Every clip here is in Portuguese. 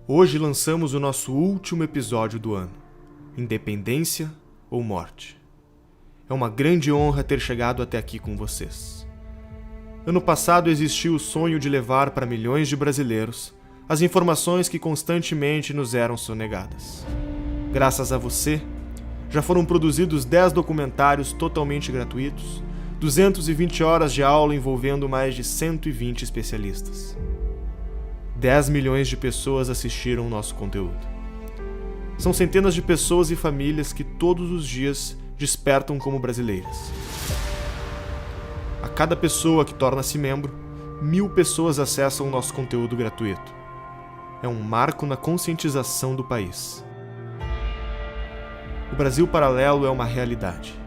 Hoje lançamos o nosso último episódio do ano, Independência ou Morte. É uma grande honra ter chegado até aqui com vocês. Ano passado existiu o sonho de levar para milhões de brasileiros as informações que constantemente nos eram sonegadas. Graças a você, já foram produzidos 10 documentários totalmente gratuitos, 220 horas de aula envolvendo mais de 120 especialistas. 10 milhões de pessoas assistiram o nosso conteúdo. São centenas de pessoas e famílias que todos os dias despertam como brasileiras. A cada pessoa que torna-se membro, 1000 pessoas acessam o nosso conteúdo gratuito. É um marco na conscientização do país. O Brasil Paralelo é uma realidade.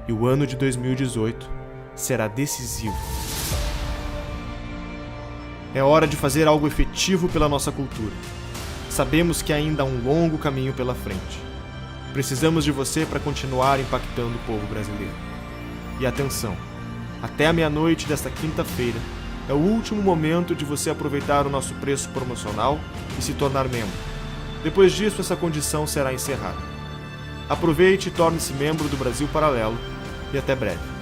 E o ano de 2018 será decisivo. É hora de fazer algo efetivo pela nossa cultura. Sabemos que ainda há um longo caminho pela frente. Precisamos de você para continuar impactando o povo brasileiro. E atenção, até a meia-noite desta quinta-feira é o último momento de você aproveitar o nosso preço promocional e se tornar membro. Depois disso, essa condição será encerrada. Aproveite e torne-se membro do Brasil Paralelo e até breve.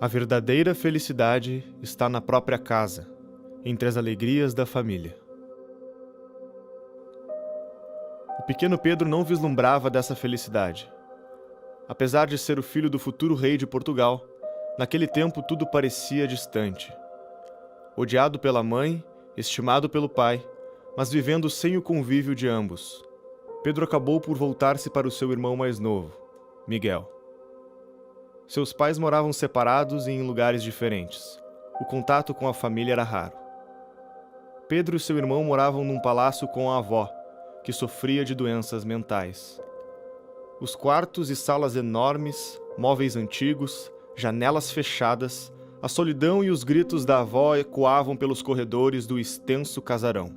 A verdadeira felicidade está na própria casa, entre as alegrias da família. O pequeno Pedro não vislumbrava dessa felicidade. Apesar de ser o filho do futuro rei de Portugal, naquele tempo tudo parecia distante. Odiado pela mãe, estimado pelo pai, mas vivendo sem o convívio de ambos, Pedro acabou por voltar-se para o seu irmão mais novo, Miguel. Seus pais moravam separados e em lugares diferentes. O contato com a família era raro. Pedro e seu irmão moravam num palácio com a avó, que sofria de doenças mentais. Os quartos e salas enormes, móveis antigos, janelas fechadas, a solidão e os gritos da avó ecoavam pelos corredores do extenso casarão.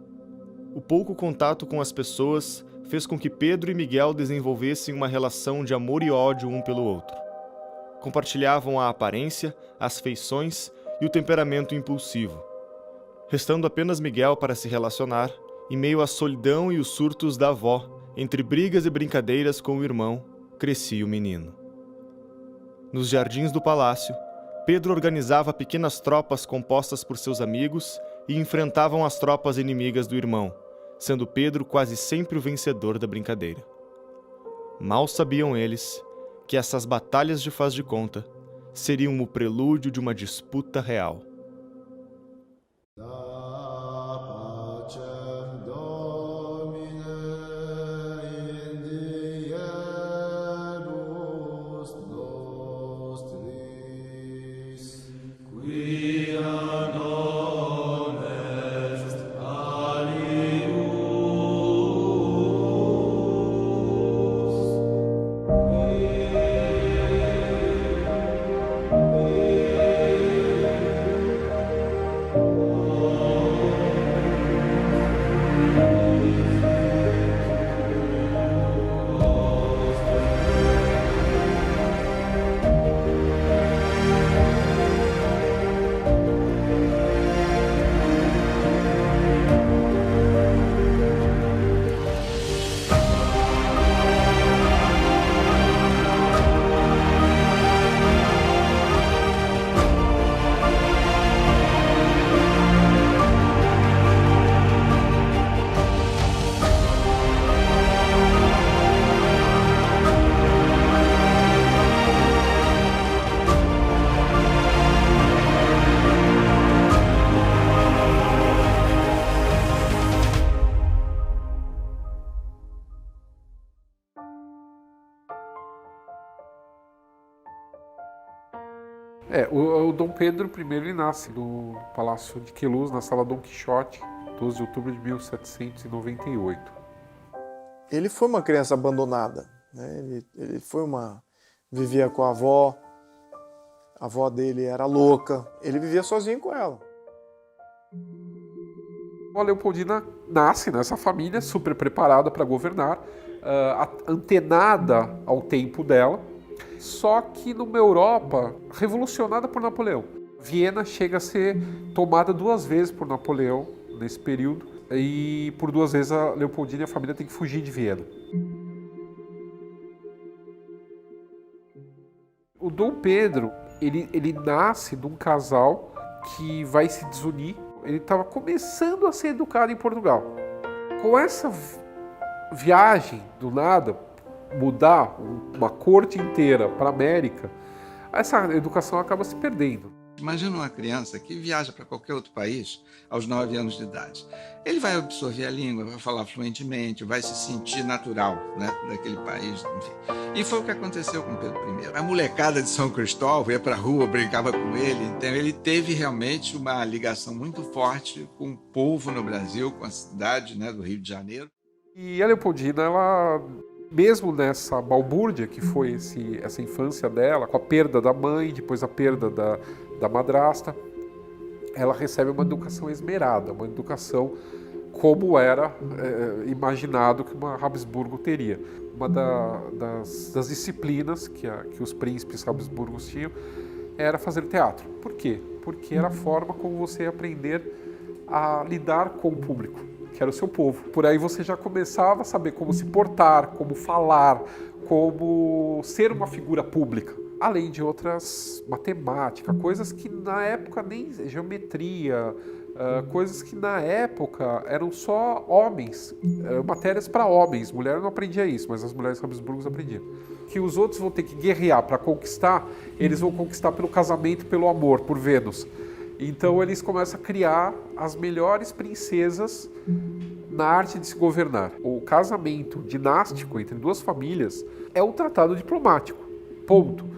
O pouco contato com as pessoas fez com que Pedro e Miguel desenvolvessem uma relação de amor e ódio um pelo outro. Compartilhavam a aparência, as feições e o temperamento impulsivo. Restando apenas Miguel para se relacionar, em meio à solidão e os surtos da avó, entre brigas e brincadeiras com o irmão, crescia o menino. Nos jardins do palácio, Pedro organizava pequenas tropas compostas por seus amigos e enfrentavam as tropas inimigas do irmão, sendo Pedro quase sempre o vencedor da brincadeira. Mal sabiam eles que essas batalhas de faz de conta seriam o prelúdio de uma disputa real. O Dom Pedro I ele nasce no Palácio de Queluz, na Sala Dom Quixote, 12 de outubro de 1798. Ele foi uma criança abandonada, né? Ele vivia com a avó dele era louca, ele vivia sozinho com ela. A Leopoldina nasce nessa família super preparada para governar, antenada ao tempo dela, só que numa Europa revolucionada por Napoleão. Viena chega a ser tomada 2 vezes por Napoleão nesse período, e por 2 vezes a Leopoldina e a família tem que fugir de Viena. O Dom Pedro, ele nasce de um casal que vai se desunir. Ele estava começando a ser educado em Portugal. Com essa viagem, do nada, mudar uma corte inteira para a América, essa educação acaba se perdendo. Imagina uma criança que viaja para qualquer outro país aos 9 anos de idade. Ele vai absorver a língua, vai falar fluentemente, vai se sentir natural, né, daquele país, enfim. E foi o que aconteceu com Pedro I. A molecada de São Cristóvão ia para a rua, brincava com ele. Então ele teve realmente uma ligação muito forte com o povo no Brasil, com a cidade, né, do Rio de Janeiro. E a Leopoldina, ela, mesmo nessa balbúrdia que foi essa infância dela, com a perda da mãe, depois a perda da madrasta, ela recebe uma educação esmerada, uma educação como era imaginado que uma Habsburgo teria. Uma das disciplinas que os príncipes habsburgos tinham era fazer teatro. Por quê? Porque era a forma como você ia aprender a lidar com o público, que era o seu povo. Por aí você já começava a saber como se portar, como falar, como ser uma figura pública. Além de outras matemática, coisas que na época nem geometria, coisas que na época eram só homens, matérias para homens. Mulher não aprendia isso, mas as mulheres habsburgas aprendiam. Que os outros vão ter que guerrear para conquistar, eles vão conquistar pelo casamento, pelo amor, por Vênus. Então eles começam a criar as melhores princesas na arte de se governar. O casamento dinástico entre 2 famílias é um tratado diplomático. Ponto.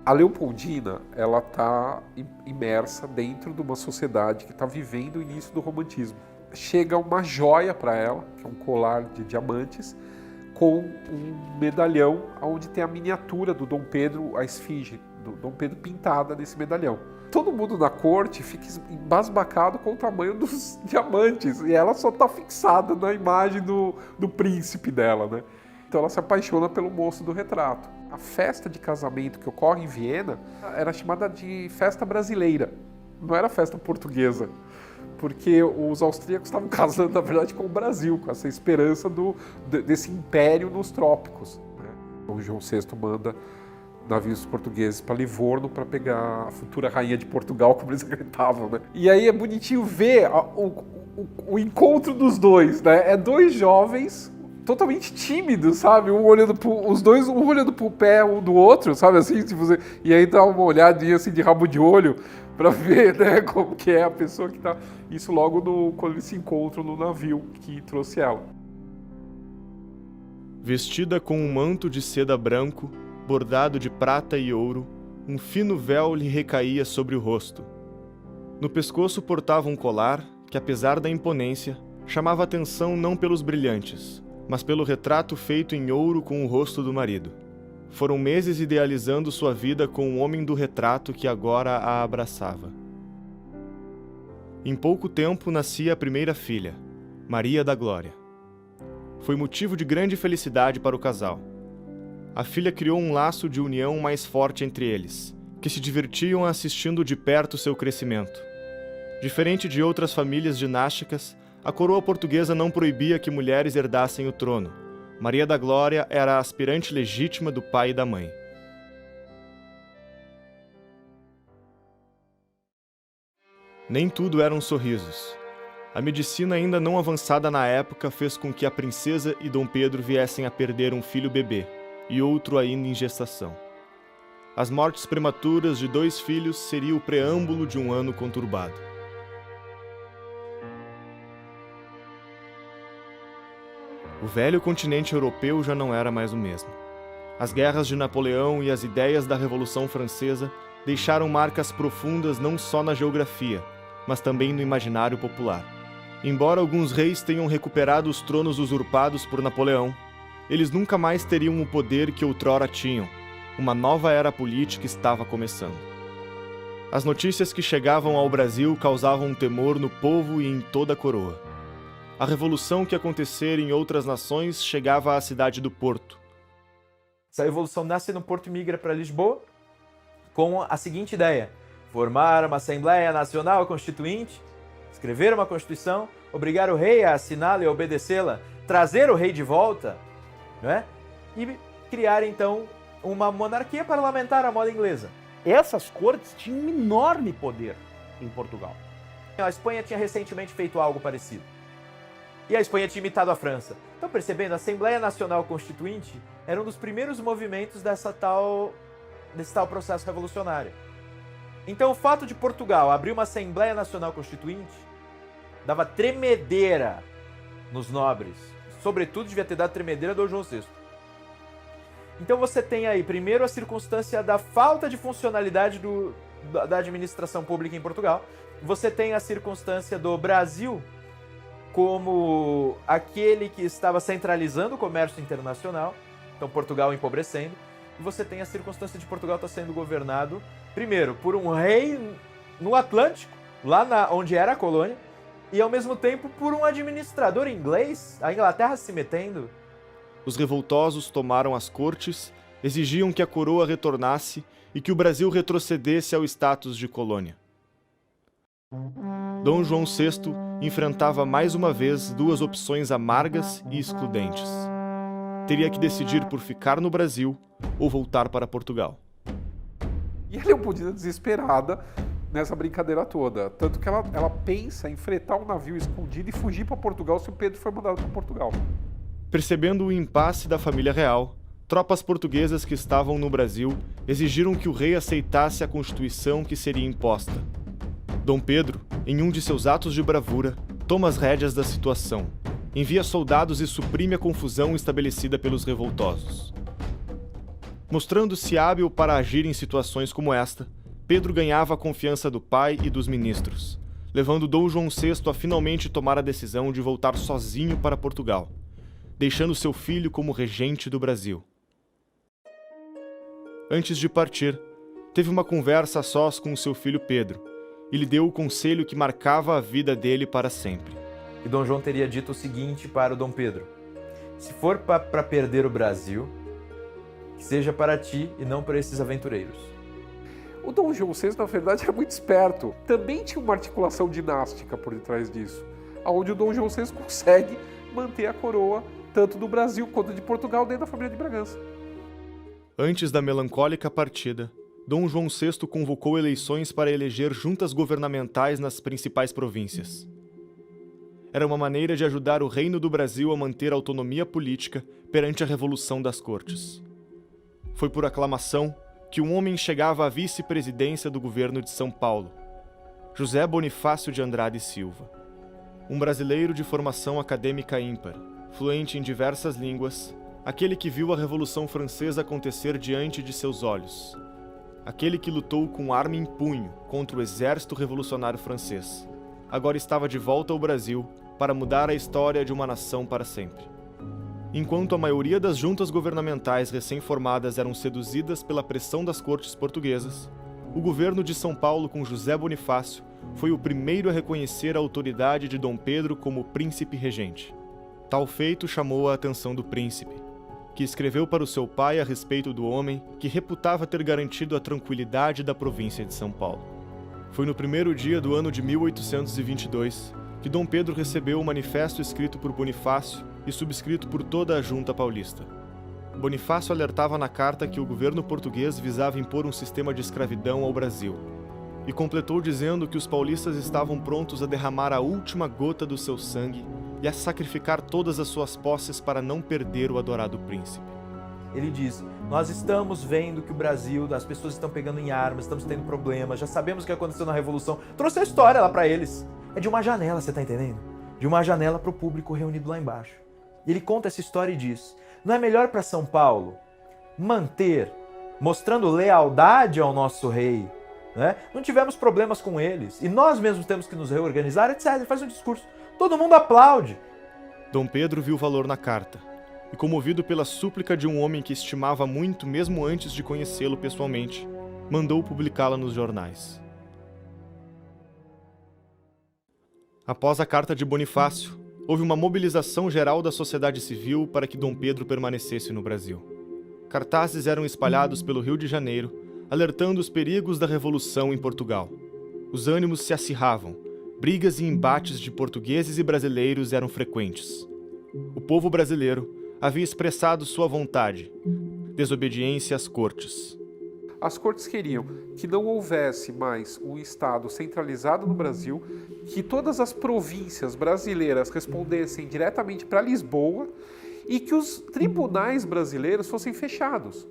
A Leopoldina, ela está imersa dentro de uma sociedade que está vivendo o início do romantismo. Chega uma joia para ela, que é um colar de diamantes, com um medalhão onde tem a miniatura do Dom Pedro, a esfinge do Dom Pedro pintada nesse medalhão. Todo mundo na corte fica embasbacado com o tamanho dos diamantes, e ela só está fixada na imagem do príncipe dela, né? Então ela se apaixona pelo moço do retrato. A festa de casamento que ocorre em Viena era chamada de festa brasileira, não era festa portuguesa, porque os austríacos estavam casando, na verdade, com o Brasil, com essa esperança desse império nos trópicos, né? O João VI manda navios portugueses para Livorno para pegar a futura rainha de Portugal, como eles acreditavam, né? E aí é bonitinho ver o encontro dos dois, né? É 2 jovens totalmente tímidos, sabe? Os dois, um olhando pro pé um do outro, sabe? Assim, tipo, e aí dá uma olhadinha assim de rabo de olho para ver, né, como que é a pessoa que tá. Isso logo quando eles se encontram no navio que trouxe ela. Vestida com um manto de seda branco, bordado de prata e ouro, um fino véu lhe recaía sobre o rosto. No pescoço portava um colar que, apesar da imponência, chamava atenção não pelos brilhantes, mas pelo retrato feito em ouro com o rosto do marido. Foram meses idealizando sua vida com o homem do retrato que agora a abraçava. Em pouco tempo nascia a primeira filha, Maria da Glória. Foi motivo de grande felicidade para o casal. A filha criou um laço de união mais forte entre eles, que se divertiam assistindo de perto seu crescimento. Diferente de outras famílias dinásticas, a coroa portuguesa não proibia que mulheres herdassem o trono. Maria da Glória era a aspirante legítima do pai e da mãe. Nem tudo eram sorrisos. A medicina ainda não avançada na época fez com que a princesa e Dom Pedro viessem a perder um filho bebê e outro ainda em gestação. As mortes prematuras de 2 filhos seria o preâmbulo de um ano conturbado. O velho continente europeu já não era mais o mesmo. As guerras de Napoleão e as ideias da Revolução Francesa deixaram marcas profundas não só na geografia, mas também no imaginário popular. Embora alguns reis tenham recuperado os tronos usurpados por Napoleão, eles nunca mais teriam o poder que outrora tinham. Uma nova era política estava começando. As notícias que chegavam ao Brasil causavam temor no povo e em toda a coroa. a revolução que acontecer em outras nações chegava à cidade do Porto. Essa revolução nasce no Porto e migra para Lisboa com a seguinte ideia: formar uma Assembleia Nacional Constituinte, escrever uma Constituição, obrigar o rei a assiná-la e a obedecê-la, trazer o rei de volta, né? E criar então uma monarquia parlamentar à moda inglesa. Essas cortes tinham um enorme poder em Portugal. A Espanha tinha recentemente feito algo parecido. E a Espanha tinha imitado a França. Então, percebendo, a Assembleia Nacional Constituinte era um dos primeiros movimentos desse tal processo revolucionário. Então, o fato de Portugal abrir uma Assembleia Nacional Constituinte dava tremedeira nos nobres. Sobretudo, devia ter dado tremedeira do João VI. Então, você tem aí, primeiro, a circunstância da falta de funcionalidade da administração pública em Portugal. Você tem a circunstância do Brasil como aquele que estava centralizando o comércio internacional, então Portugal empobrecendo, e você tem a circunstância de Portugal estar sendo governado, primeiro, por um rei no Atlântico, lá onde era a colônia, e ao mesmo tempo por um administrador inglês, a Inglaterra se metendo. Os revoltosos tomaram as cortes, exigiam que a coroa retornasse e que o Brasil retrocedesse ao status de colônia. Dom João VI enfrentava mais uma vez duas opções amargas e excludentes. Teria que decidir por ficar no Brasil ou voltar para Portugal. E a Leopoldina desesperada nessa brincadeira toda. Tanto que ela pensa em fretar um navio escondido e fugir para Portugal se o Pedro for mandado para Portugal. Percebendo o impasse da família real, tropas portuguesas que estavam no Brasil exigiram que o rei aceitasse a Constituição que seria imposta. Dom Pedro, em um de seus atos de bravura, toma as rédeas da situação, envia soldados e suprime a confusão estabelecida pelos revoltosos. Mostrando-se hábil para agir em situações como esta, Pedro ganhava a confiança do pai e dos ministros, levando Dom João VI a finalmente tomar a decisão de voltar sozinho para Portugal, deixando seu filho como regente do Brasil. Antes de partir, teve uma conversa a sós com seu filho Pedro, e lhe deu o conselho que marcava a vida dele para sempre. E Dom João teria dito o seguinte para o Dom Pedro: se for para perder o Brasil, que seja para ti e não para esses aventureiros. O Dom João VI, na verdade, era muito esperto. Também tinha uma articulação dinástica por detrás disso, onde o Dom João VI consegue manter a coroa tanto do Brasil quanto de Portugal dentro da família de Bragança. Antes da melancólica partida, Dom João VI convocou eleições para eleger juntas governamentais nas principais províncias. Era uma maneira de ajudar o Reino do Brasil a manter a autonomia política perante a Revolução das Cortes. Foi por aclamação que um homem chegava à vice-presidência do governo de São Paulo, José Bonifácio de Andrade Silva. Um brasileiro de formação acadêmica ímpar, fluente em diversas línguas, aquele que viu a Revolução Francesa acontecer diante de seus olhos, aquele que lutou com arma em punho contra o exército revolucionário francês, agora estava de volta ao Brasil para mudar a história de uma nação para sempre. Enquanto a maioria das juntas governamentais recém-formadas eram seduzidas pela pressão das cortes portuguesas, o governo de São Paulo com José Bonifácio foi o primeiro a reconhecer a autoridade de Dom Pedro como príncipe regente. Tal feito chamou a atenção do príncipe, que escreveu para o seu pai a respeito do homem que reputava ter garantido a tranquilidade da província de São Paulo. Foi no primeiro dia do ano de 1822 que Dom Pedro recebeu o manifesto escrito por Bonifácio e subscrito por toda a junta paulista. Bonifácio alertava na carta que o governo português visava impor um sistema de escravidão ao Brasil, e completou dizendo que os paulistas estavam prontos a derramar a última gota do seu sangue e a sacrificar todas as suas posses para não perder o adorado príncipe. Ele diz: nós estamos vendo que o Brasil, as pessoas estão pegando em armas, estamos tendo problemas, já sabemos o que aconteceu na Revolução. Trouxe a história lá para eles. É de uma janela, você tá entendendo? De uma janela para o público reunido lá embaixo. E ele conta essa história e diz: não é melhor para São Paulo manter, mostrando lealdade ao nosso rei, né? Não tivemos problemas com eles e nós mesmos temos que nos reorganizar, etc. Ele faz um discurso. Todo mundo aplaude. Dom Pedro viu valor na carta, e comovido pela súplica de um homem que estimava muito mesmo antes de conhecê-lo pessoalmente, mandou publicá-la nos jornais. Após a carta de Bonifácio, houve uma mobilização geral da sociedade civil para que Dom Pedro permanecesse no Brasil. Cartazes eram espalhados pelo Rio de Janeiro, alertando os perigos da Revolução em Portugal. Os ânimos se acirravam, brigas e embates de portugueses e brasileiros eram frequentes. O povo brasileiro havia expressado sua vontade, desobediência às cortes. As cortes queriam que não houvesse mais um Estado centralizado no Brasil, que todas as províncias brasileiras respondessem diretamente para Lisboa e que os tribunais brasileiros fossem fechados.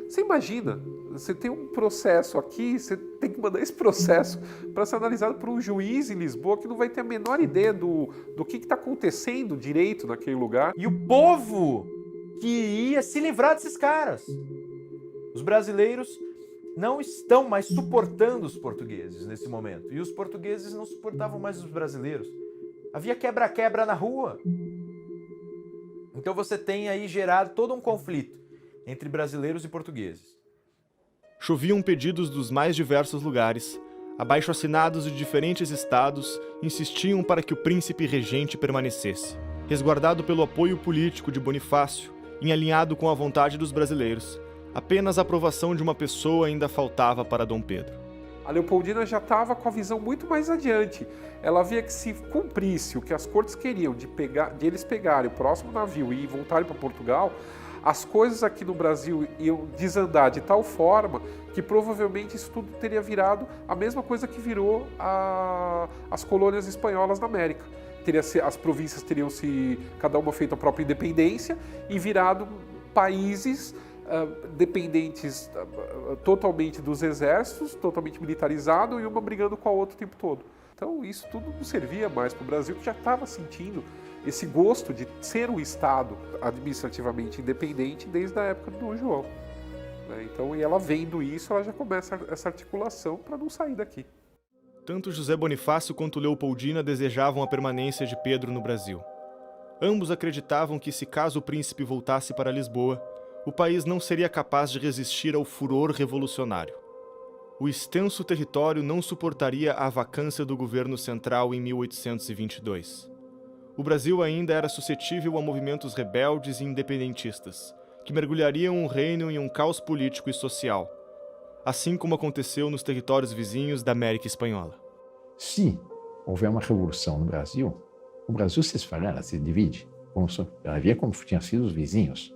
Você imagina, você tem um processo aqui, você tem que mandar esse processo para ser analisado por um juiz em Lisboa que não vai ter a menor ideia do que está acontecendo direito naquele lugar. E o povo que ia se livrar desses caras. Os brasileiros não estão mais suportando os portugueses nesse momento. E os portugueses não suportavam mais os brasileiros. Havia quebra-quebra na rua. Então você tem aí gerado todo um conflito entre brasileiros e portugueses. Choviam pedidos dos mais diversos lugares. Abaixo-assinados de diferentes estados insistiam para que o príncipe regente permanecesse. Resguardado pelo apoio político de Bonifácio, em alinhado com a vontade dos brasileiros, apenas a aprovação de uma pessoa ainda faltava para Dom Pedro. A Leopoldina já estava com a visão muito mais adiante. Ela via que se cumprisse o que as cortes queriam de eles pegarem o próximo navio e voltarem para Portugal, as coisas aqui no Brasil iam desandar de tal forma que provavelmente isso tudo teria virado a mesma coisa que virou as colônias espanholas na América. As províncias teriam cada uma feito a própria independência e virado países dependentes totalmente dos exércitos, totalmente militarizado, e uma brigando com a outra o tempo todo. Então isso tudo não servia mais para o Brasil, que já estava sentindo esse gosto de ser um Estado administrativamente independente desde a época do Dom João. Então, e ela vendo isso, ela já começa essa articulação para não sair daqui. Tanto José Bonifácio quanto Leopoldina desejavam a permanência de Pedro no Brasil. Ambos acreditavam que, se caso o príncipe voltasse para Lisboa, o país não seria capaz de resistir ao furor revolucionário. O extenso território não suportaria a vacância do governo central em 1822. O Brasil ainda era suscetível a movimentos rebeldes e independentistas, que mergulhariam o reino em um caos político e social, assim como aconteceu nos territórios vizinhos da América Espanhola. Se houver uma revolução no Brasil, o Brasil se esfarela, se divide, para ver como tinham sido os vizinhos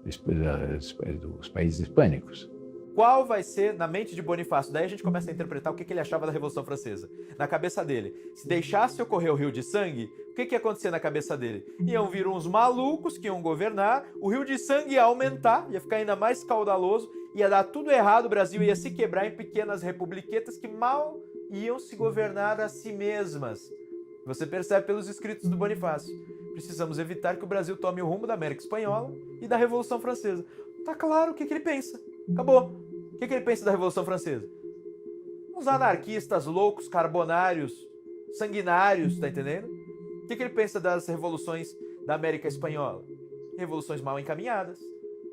dos países hispânicos. Qual vai ser, na mente de Bonifácio, daí a gente começa a interpretar o que ele achava da Revolução Francesa. Na cabeça dele, se deixasse ocorrer o rio de sangue, o que ia acontecer na cabeça dele? Iam vir uns malucos que iam governar, o rio de sangue ia aumentar, ia ficar ainda mais caudaloso, ia dar tudo errado, o Brasil ia se quebrar em pequenas republiquetas que mal iam se governar a si mesmas. Você percebe pelos escritos do Bonifácio. Precisamos evitar que o Brasil tome o rumo da América Espanhola e da Revolução Francesa. Tá claro o que ele pensa. Acabou. O que ele pensa da Revolução Francesa? Uns anarquistas loucos, carbonários, sanguinários, tá entendendo? O que ele pensa das revoluções da América Espanhola? Revoluções mal encaminhadas,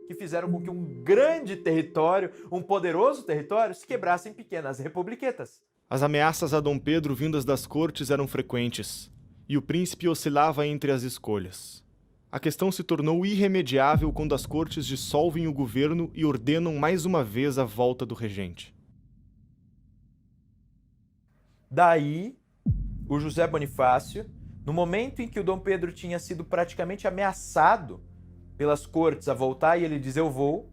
que fizeram com que um grande território, um poderoso território, se quebrasse em pequenas republiquetas. As ameaças a Dom Pedro vindas das cortes eram frequentes, e o príncipe oscilava entre as escolhas. A questão se tornou irremediável quando as cortes dissolvem o governo e ordenam mais uma vez a volta do regente. Daí, o José Bonifácio, no momento em que o Dom Pedro tinha sido praticamente ameaçado pelas cortes a voltar e ele diz eu vou,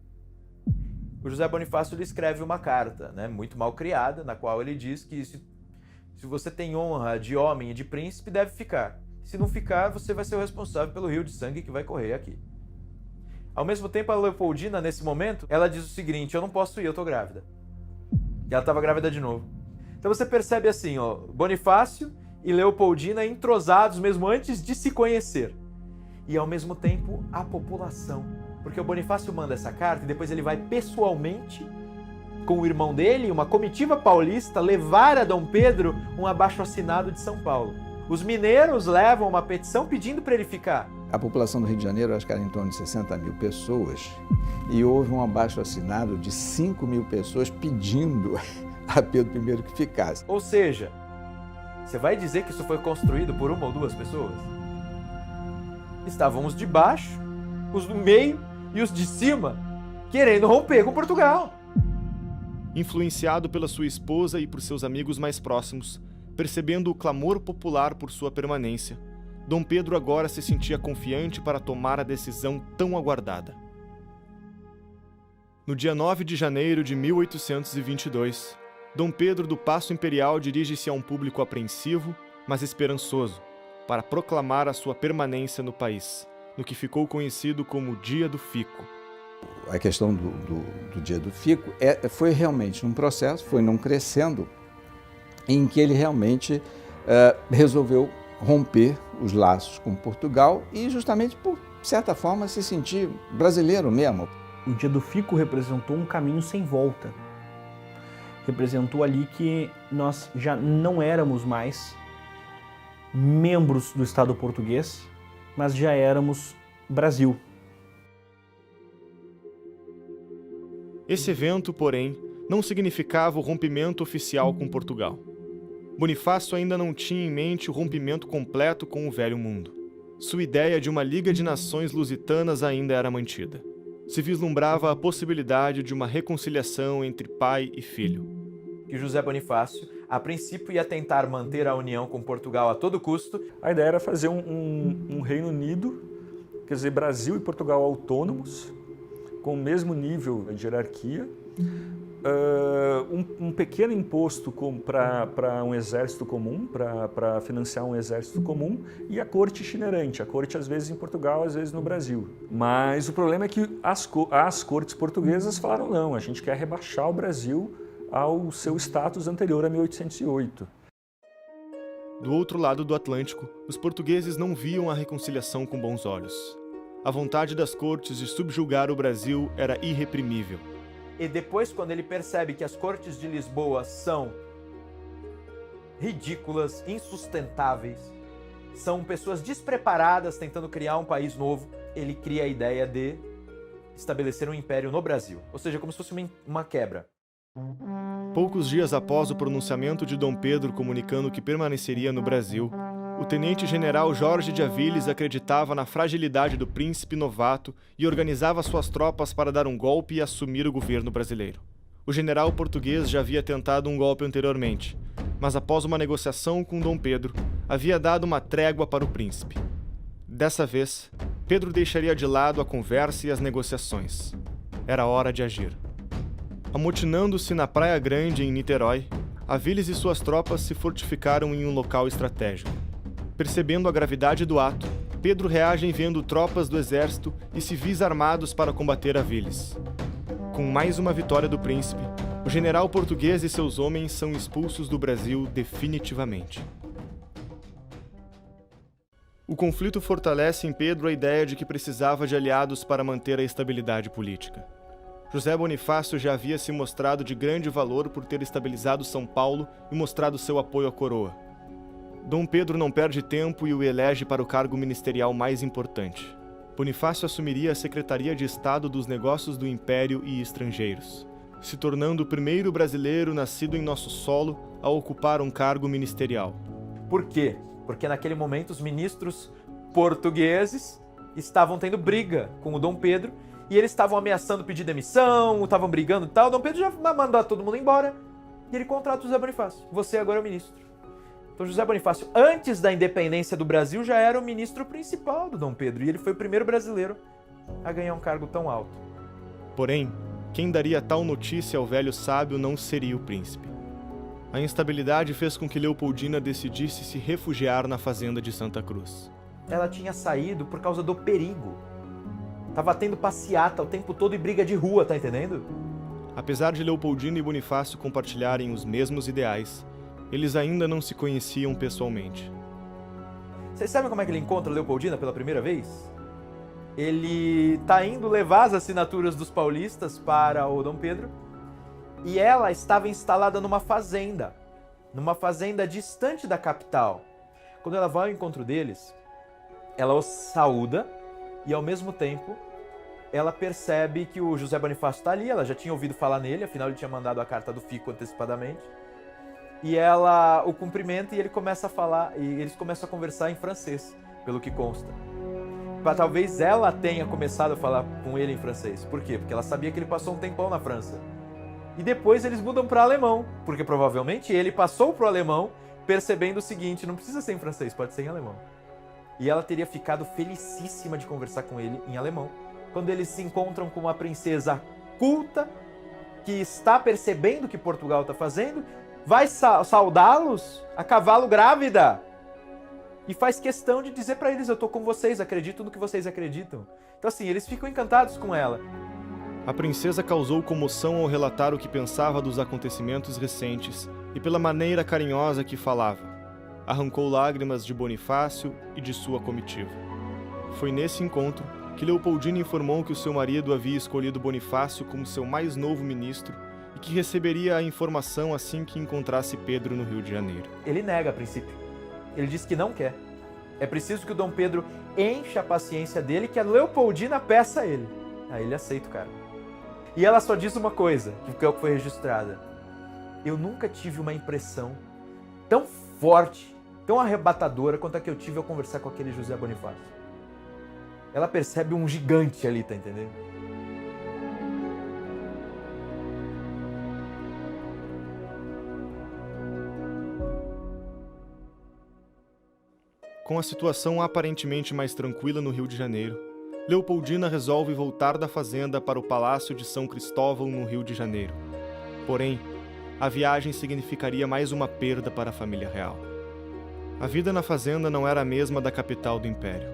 o José Bonifácio lhe escreve uma carta, muito mal criada, na qual ele diz que se você tem honra de homem e de príncipe, deve ficar. Se não ficar, você vai ser o responsável pelo rio de sangue que vai correr aqui. Ao mesmo tempo, a Leopoldina, nesse momento, ela diz o seguinte, eu não posso ir, eu tô grávida. E ela estava grávida de novo. Então você percebe assim, Bonifácio e Leopoldina entrosados mesmo antes de se conhecer. E ao mesmo tempo, a população. Porque o Bonifácio manda essa carta e depois ele vai pessoalmente, com o irmão dele, uma comitiva paulista, levar a Dom Pedro um abaixo-assinado de São Paulo. Os mineiros levam uma petição pedindo para ele ficar. A população do Rio de Janeiro, acho que era em torno de 60 mil pessoas, e houve um abaixo-assinado de 5 mil pessoas pedindo a Pedro I que ficasse. Ou seja, você vai dizer que isso foi construído por uma ou duas pessoas? estavam os de baixo, os do meio e os de cima querendo romper com Portugal. Influenciado pela sua esposa e por seus amigos mais próximos, percebendo o clamor popular por sua permanência, Dom Pedro agora se sentia confiante para tomar a decisão tão aguardada. No dia 9 de janeiro de 1822, Dom Pedro do Paço Imperial dirige-se a um público apreensivo, mas esperançoso, para proclamar a sua permanência no país, no que ficou conhecido como Dia do Fico. A questão do Dia do Fico foi realmente um processo, foi num crescendo, em que ele realmente resolveu romper os laços com Portugal e justamente, por certa forma, se sentir brasileiro mesmo. O Dia do Fico representou um caminho sem volta. Representou ali que nós já não éramos mais membros do Estado português, mas já éramos Brasil. Esse evento, porém, não significava o rompimento oficial com Portugal. Bonifácio ainda não tinha em mente o rompimento completo com o Velho Mundo. Sua ideia de uma Liga de Nações Lusitanas ainda era mantida. Se vislumbrava a possibilidade de uma reconciliação entre pai e filho. Que José Bonifácio, a princípio, ia tentar manter a união com Portugal a todo custo. A ideia era fazer um Reino Unido, quer dizer, Brasil e Portugal autônomos, com o mesmo nível de hierarquia, um pequeno imposto para um exército comum, para financiar um exército comum, e a corte itinerante, a corte às vezes em Portugal, às vezes no Brasil. Mas o problema é que as cortes portuguesas falaram não, a gente quer rebaixar o Brasil ao seu status anterior a 1808. Do outro lado do Atlântico, os portugueses não viam a reconciliação com bons olhos. A vontade das cortes de subjugar o Brasil era irreprimível. E depois, quando ele percebe que as cortes de Lisboa são ridículas, insustentáveis, são pessoas despreparadas tentando criar um país novo, ele cria a ideia de estabelecer um império no Brasil. Ou seja, como se fosse uma quebra. Poucos dias após o pronunciamento de Dom Pedro comunicando que permaneceria no Brasil, o tenente-general Jorge de Aviles acreditava na fragilidade do príncipe novato e organizava suas tropas para dar um golpe e assumir o governo brasileiro. O general português já havia tentado um golpe anteriormente, mas após uma negociação com Dom Pedro, havia dado uma trégua para o príncipe. Dessa vez, Pedro deixaria de lado a conversa e as negociações. Era hora de agir. Amotinando-se na Praia Grande, em Niterói, Aviles e suas tropas se fortificaram em um local estratégico. Percebendo a gravidade do ato, Pedro reage enviando tropas do exército e civis armados para combater Aviles. Com mais uma vitória do príncipe, o general português e seus homens são expulsos do Brasil definitivamente. O conflito fortalece em Pedro a ideia de que precisava de aliados para manter a estabilidade política. José Bonifácio já havia se mostrado de grande valor por ter estabilizado São Paulo e mostrado seu apoio à coroa. Dom Pedro não perde tempo e o elege para o cargo ministerial mais importante. Bonifácio assumiria a Secretaria de Estado dos Negócios do Império e Estrangeiros, se tornando o primeiro brasileiro nascido em nosso solo a ocupar um cargo ministerial. Por quê? Porque naquele momento os ministros portugueses estavam tendo briga com o Dom Pedro e eles estavam ameaçando pedir demissão, estavam brigando e tal. O Dom Pedro já mandou todo mundo embora e ele contrata o José Bonifácio. Você agora é o ministro. Então José Bonifácio, antes da independência do Brasil, já era o ministro principal do Dom Pedro e ele foi o primeiro brasileiro a ganhar um cargo tão alto. Porém, quem daria tal notícia ao velho sábio não seria o príncipe. A instabilidade fez com que Leopoldina decidisse se refugiar na fazenda de Santa Cruz. Ela tinha saído por causa do perigo. Tava tendo passeata o tempo todo e briga de rua, tá entendendo? Apesar de Leopoldina e Bonifácio compartilharem os mesmos ideais, eles ainda não se conheciam pessoalmente. Vocês sabem como é que ele encontra Leopoldina pela primeira vez? Ele tá indo levar as assinaturas dos paulistas para o Dom Pedro e ela estava instalada numa fazenda distante da capital. Quando ela vai ao encontro deles, ela os saúda e ao mesmo tempo ela percebe que o José Bonifácio está ali, ela já tinha ouvido falar nele, afinal ele tinha mandado a carta do Fico antecipadamente. E ela o cumprimenta e ele começa a falar, e eles começam a conversar em francês, pelo que consta. talvez ela tenha começado a falar com ele em francês. Por quê? Porque ela sabia que ele passou um tempão na França. E depois eles mudam para alemão, porque provavelmente ele passou para o alemão percebendo o seguinte, não precisa ser em francês, pode ser em alemão. E ela teria ficado felicíssima de conversar com ele em alemão, quando eles se encontram com uma princesa culta, que está percebendo o que Portugal está fazendo, vai saudá-los a cavalo grávida. E faz questão de dizer para eles, eu tô com vocês, acredito no que vocês acreditam. Então assim, eles ficam encantados com ela. A princesa causou comoção ao relatar o que pensava dos acontecimentos recentes e pela maneira carinhosa que falava. Arrancou lágrimas de Bonifácio e de sua comitiva. Foi nesse encontro que Leopoldina informou que o seu marido havia escolhido Bonifácio como seu mais novo ministro e que receberia a informação assim que encontrasse Pedro no Rio de Janeiro. Ele nega a princípio. Ele diz que não quer. É preciso que o Dom Pedro encha a paciência dele, que a Leopoldina peça a ele. Aí ele aceita o cara. E ela só diz uma coisa, que é o que foi registrada. Eu nunca tive uma impressão tão forte, tão arrebatadora quanto a que eu tive ao conversar com aquele José Bonifácio. Ela percebe um gigante ali, tá entendendo? Com a situação aparentemente mais tranquila no Rio de Janeiro, Leopoldina resolve voltar da fazenda para o Palácio de São Cristóvão, no Rio de Janeiro. Porém, a viagem significaria mais uma perda para a família real. A vida na fazenda não era a mesma da capital do Império.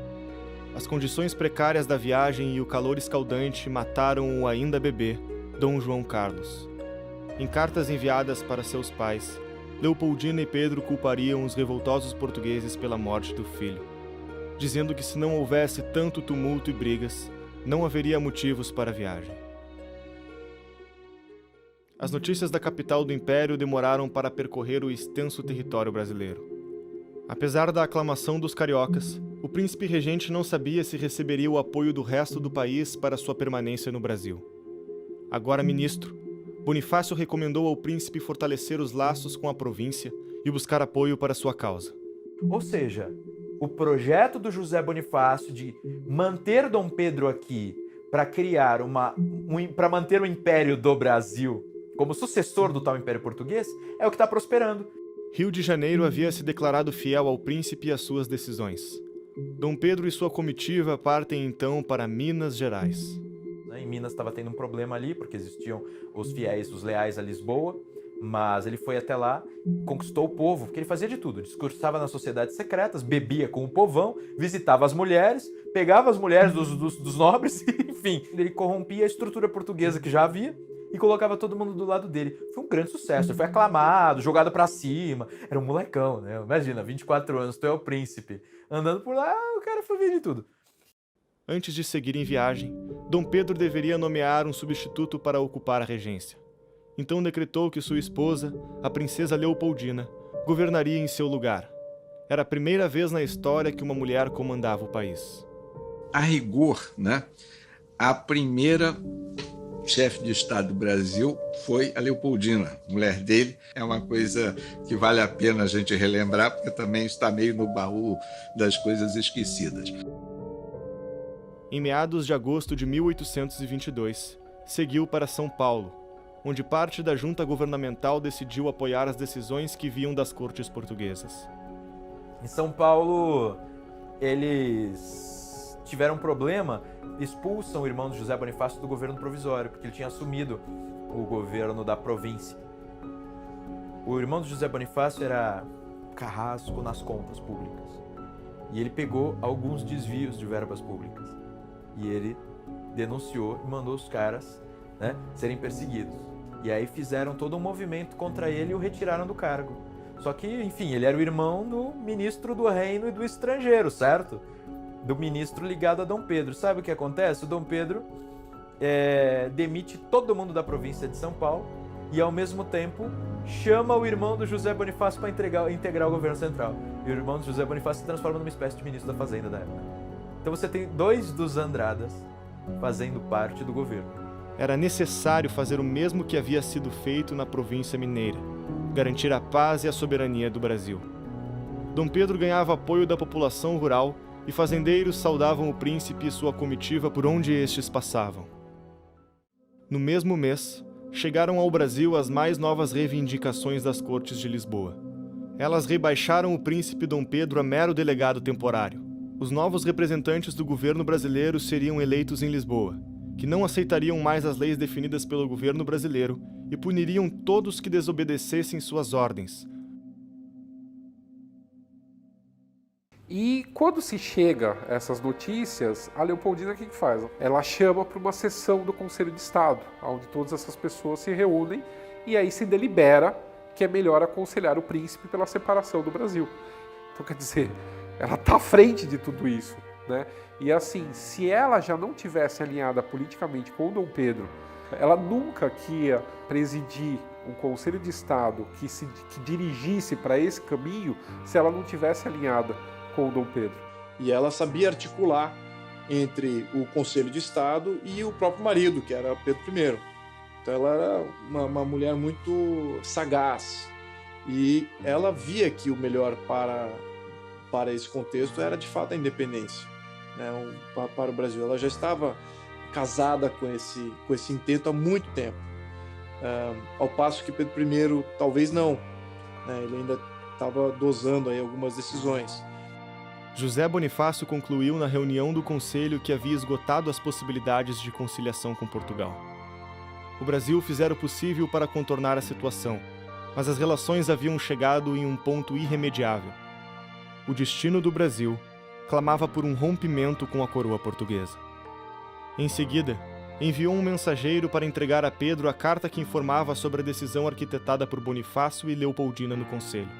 As condições precárias da viagem e o calor escaldante mataram o ainda bebê, Dom João Carlos. Em cartas enviadas para seus pais, Leopoldina e Pedro culpariam os revoltosos portugueses pela morte do filho, dizendo que se não houvesse tanto tumulto e brigas, não haveria motivos para a viagem. As notícias da capital do Império demoraram para percorrer o extenso território brasileiro. Apesar da aclamação dos cariocas, o príncipe regente não sabia se receberia o apoio do resto do país para sua permanência no Brasil. Agora ministro, Bonifácio recomendou ao príncipe fortalecer os laços com a província e buscar apoio para sua causa. Ou seja, o projeto do José Bonifácio de manter Dom Pedro aqui para criar para manter o Império do Brasil como sucessor do tal Império Português é o que está prosperando. Rio de Janeiro havia se declarado fiel ao príncipe e às suas decisões. Dom Pedro e sua comitiva partem então para Minas Gerais. Em Minas estava tendo um problema ali, porque existiam os fiéis, os leais a Lisboa, mas ele foi até lá, conquistou o povo, porque ele fazia de tudo, discursava nas sociedades secretas, bebia com o povão, visitava as mulheres, pegava as mulheres dos nobres, enfim, ele corrompia a estrutura portuguesa que já havia e colocava todo mundo do lado dele. Foi um grande sucesso, ele foi aclamado, jogado pra cima, era um molecão, né? Imagina, 24 anos, tu é o príncipe, andando por lá, o cara foi ver de tudo. Antes de seguir em viagem, Dom Pedro deveria nomear um substituto para ocupar a regência. Então decretou que sua esposa, a princesa Leopoldina, governaria em seu lugar. Era a primeira vez na história que uma mulher comandava o país. A rigor, né, a primeira chefe de Estado do Brasil foi a Leopoldina, mulher dele. É uma coisa que vale a pena a gente relembrar, porque também está meio no baú das coisas esquecidas. Em meados de agosto de 1822, seguiu para São Paulo, onde parte da junta governamental decidiu apoiar as decisões que vinham das cortes portuguesas. Em São Paulo, eles tiveram um problema, expulsam o irmão de José Bonifácio do governo provisório, porque ele tinha assumido o governo da província. O irmão de José Bonifácio era carrasco nas contas públicas. E ele pegou alguns desvios de verbas públicas. E ele denunciou e mandou os caras, né, serem perseguidos. E aí fizeram todo um movimento contra ele e o retiraram do cargo. Só que, enfim, ele era o irmão do ministro do reino e do estrangeiro, certo? Do ministro ligado a Dom Pedro. Sabe o que acontece? O Dom Pedro demite todo mundo da província de São Paulo e, ao mesmo tempo, chama o irmão do José Bonifácio para integrar o governo central. E o irmão do José Bonifácio se transforma numa espécie de ministro da Fazenda da época. Então você tem dois dos Andradas fazendo parte do governo. Era necessário fazer o mesmo que havia sido feito na província mineira, garantir a paz e a soberania do Brasil. Dom Pedro ganhava apoio da população rural e fazendeiros saudavam o príncipe e sua comitiva por onde estes passavam. No mesmo mês, chegaram ao Brasil as mais novas reivindicações das Cortes de Lisboa. Elas rebaixaram o príncipe Dom Pedro a mero delegado temporário. Os novos representantes do governo brasileiro seriam eleitos em Lisboa, que não aceitariam mais as leis definidas pelo governo brasileiro e puniriam todos que desobedecessem suas ordens. E quando se chega a essas notícias, a Leopoldina o que faz? Ela chama para uma sessão do Conselho de Estado, onde todas essas pessoas se reúnem e aí se delibera que é melhor aconselhar o príncipe pela separação do Brasil. Então, quer dizer, ela está à frente de tudo isso, né? E assim, se ela já não tivesse alinhada politicamente com o Dom Pedro, ela nunca ia presidir um Conselho de Estado que dirigisse para esse caminho se ela não tivesse alinhada com o Dom Pedro. E ela sabia articular entre o Conselho de Estado e o próprio marido, que era Pedro I. Então ela era uma mulher muito sagaz e ela via que o melhor para esse contexto era de fato a independência, né, para o Brasil. Ela já estava casada com esse intento há muito tempo, ao passo que Pedro I talvez não, né, ele ainda estava dosando aí algumas decisões. José Bonifácio concluiu na reunião do Conselho que havia esgotado as possibilidades de conciliação com Portugal. O Brasil fizera o possível para contornar a situação, mas as relações haviam chegado em um ponto irremediável. O destino do Brasil clamava por um rompimento com a coroa portuguesa. Em seguida, enviou um mensageiro para entregar a Pedro a carta que informava sobre a decisão arquitetada por Bonifácio e Leopoldina no Conselho.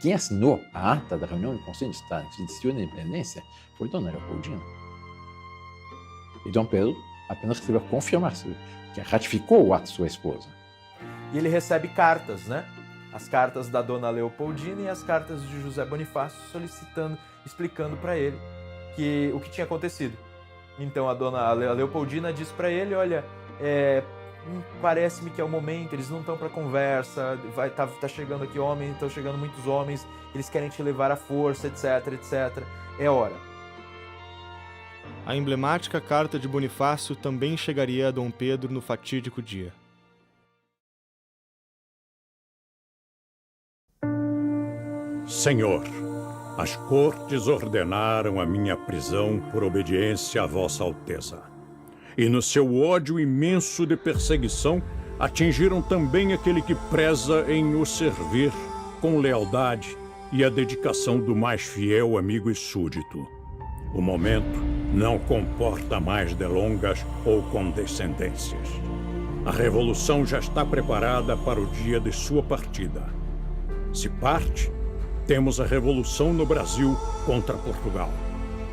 Quem assinou a ata da reunião do Conselho de Estado que decidiu a independência foi Dona Leopoldina. E Dom Pedro apenas recebeu a confirmação, que ratificou o ato de sua esposa. E ele recebe cartas, né? As cartas da Dona Leopoldina e as cartas de José Bonifácio solicitando, explicando para ele o que tinha acontecido. Então a Dona Leopoldina diz para ele, olha, parece-me que é o momento, eles não estão para conversa, tá chegando aqui homens, estão chegando muitos homens, eles querem te levar à força, etc, etc. É hora. A emblemática carta de Bonifácio também chegaria a Dom Pedro no fatídico dia. Senhor, as cortes ordenaram a minha prisão por obediência a Vossa Alteza. E no seu ódio imenso de perseguição, atingiram também aquele que preza em o servir com lealdade e a dedicação do mais fiel amigo e súdito. O momento não comporta mais delongas ou condescendências. A revolução já está preparada para o dia de sua partida. Se parte, temos a revolução no Brasil contra Portugal.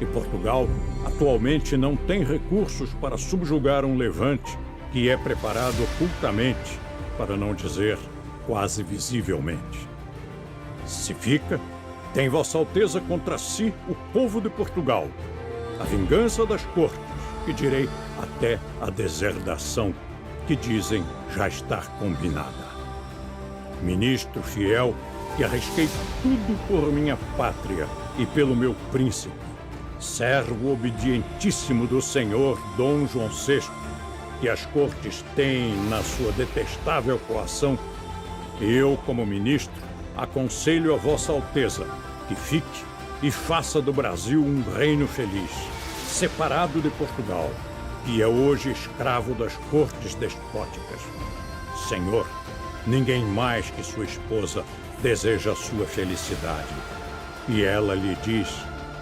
E Portugal atualmente não tem recursos para subjugar um levante que é preparado ocultamente, para não dizer quase visivelmente. Se fica, tem Vossa Alteza contra si o povo de Portugal, a vingança das cortes, e direi até a deserdação, que dizem já estar combinada. Ministro fiel, que arrisquei tudo por minha pátria e pelo meu príncipe, servo obedientíssimo do senhor Dom João VI, que as cortes têm na sua detestável coação, eu, como ministro, aconselho a Vossa Alteza que fique e faça do Brasil um reino feliz, separado de Portugal, que é hoje escravo das cortes despóticas. Senhor, ninguém mais que sua esposa deseja a sua felicidade. E ela lhe diz,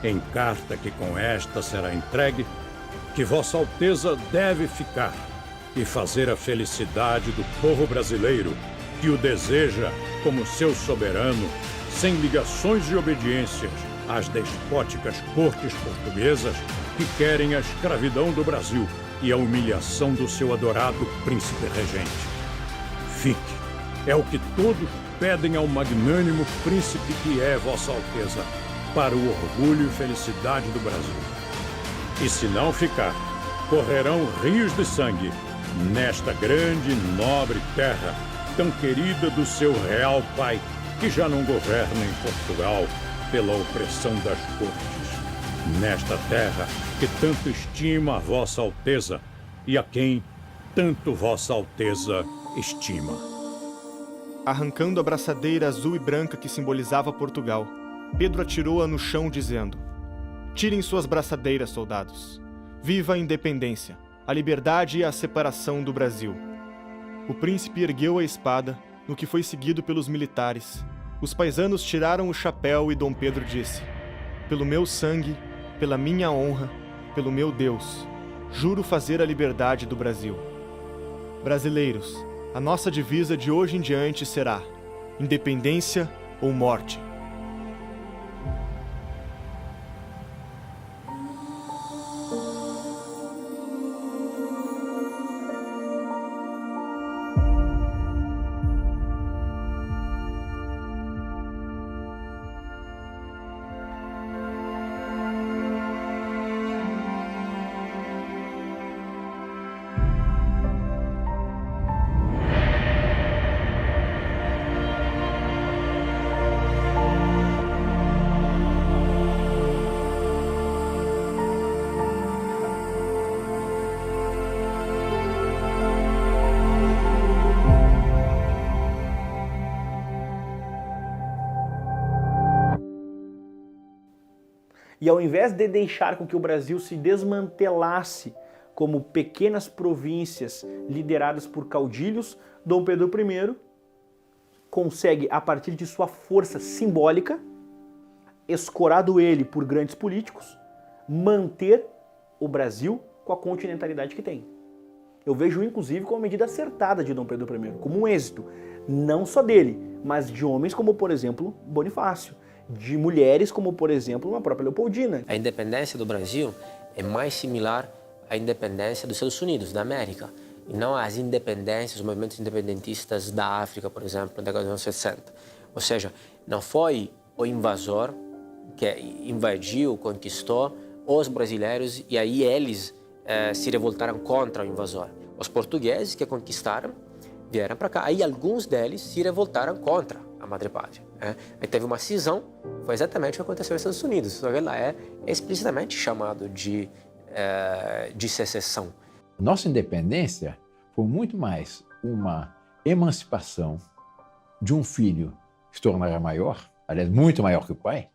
em carta que com esta será entregue, que Vossa Alteza deve ficar e fazer a felicidade do povo brasileiro, que o deseja como seu soberano, sem ligações e obediências às despóticas cortes portuguesas que querem a escravidão do Brasil e a humilhação do seu adorado príncipe regente. Fique, é o que todos pedem ao magnânimo príncipe que é Vossa Alteza, para o orgulho e felicidade do Brasil. E se não ficar, correrão rios de sangue nesta grande e nobre terra, tão querida do seu real pai, que já não governa em Portugal, pela opressão das cortes, nesta terra que tanto estima a Vossa Alteza e a quem tanto Vossa Alteza estima. Arrancando a braçadeira azul e branca que simbolizava Portugal, Pedro atirou-a no chão, dizendo: "Tirem suas braçadeiras, soldados. Viva a independência, a liberdade e a separação do Brasil." O príncipe ergueu a espada, no que foi seguido pelos militares. Os paisanos tiraram o chapéu e Dom Pedro disse: "Pelo meu sangue, pela minha honra, pelo meu Deus, juro fazer a liberdade do Brasil." Brasileiros, a nossa divisa de hoje em diante será: independência ou morte. E ao invés de deixar com que o Brasil se desmantelasse como pequenas províncias lideradas por caudilhos, Dom Pedro I consegue, a partir de sua força simbólica, escorado ele por grandes políticos, manter o Brasil com a continentalidade que tem. Eu vejo, inclusive, como uma medida acertada de Dom Pedro I, como um êxito, não só dele, mas de homens como, por exemplo, Bonifácio, de mulheres como, por exemplo, a própria Leopoldina. A independência do Brasil é mais similar à independência dos Estados Unidos, da América, e não às independências, os movimentos independentistas da África, por exemplo, na década dos anos 60. Ou seja, não foi o invasor que invadiu, conquistou os brasileiros e aí eles se revoltaram contra o invasor. Os portugueses que conquistaram vieram para cá, aí alguns deles se revoltaram contra a Madre Pátria. Aí teve uma cisão, foi exatamente o que aconteceu nos Estados Unidos, só que lá é explicitamente chamado de secessão. Nossa independência foi muito mais uma emancipação de um filho que se tornara maior, aliás, muito maior que o pai,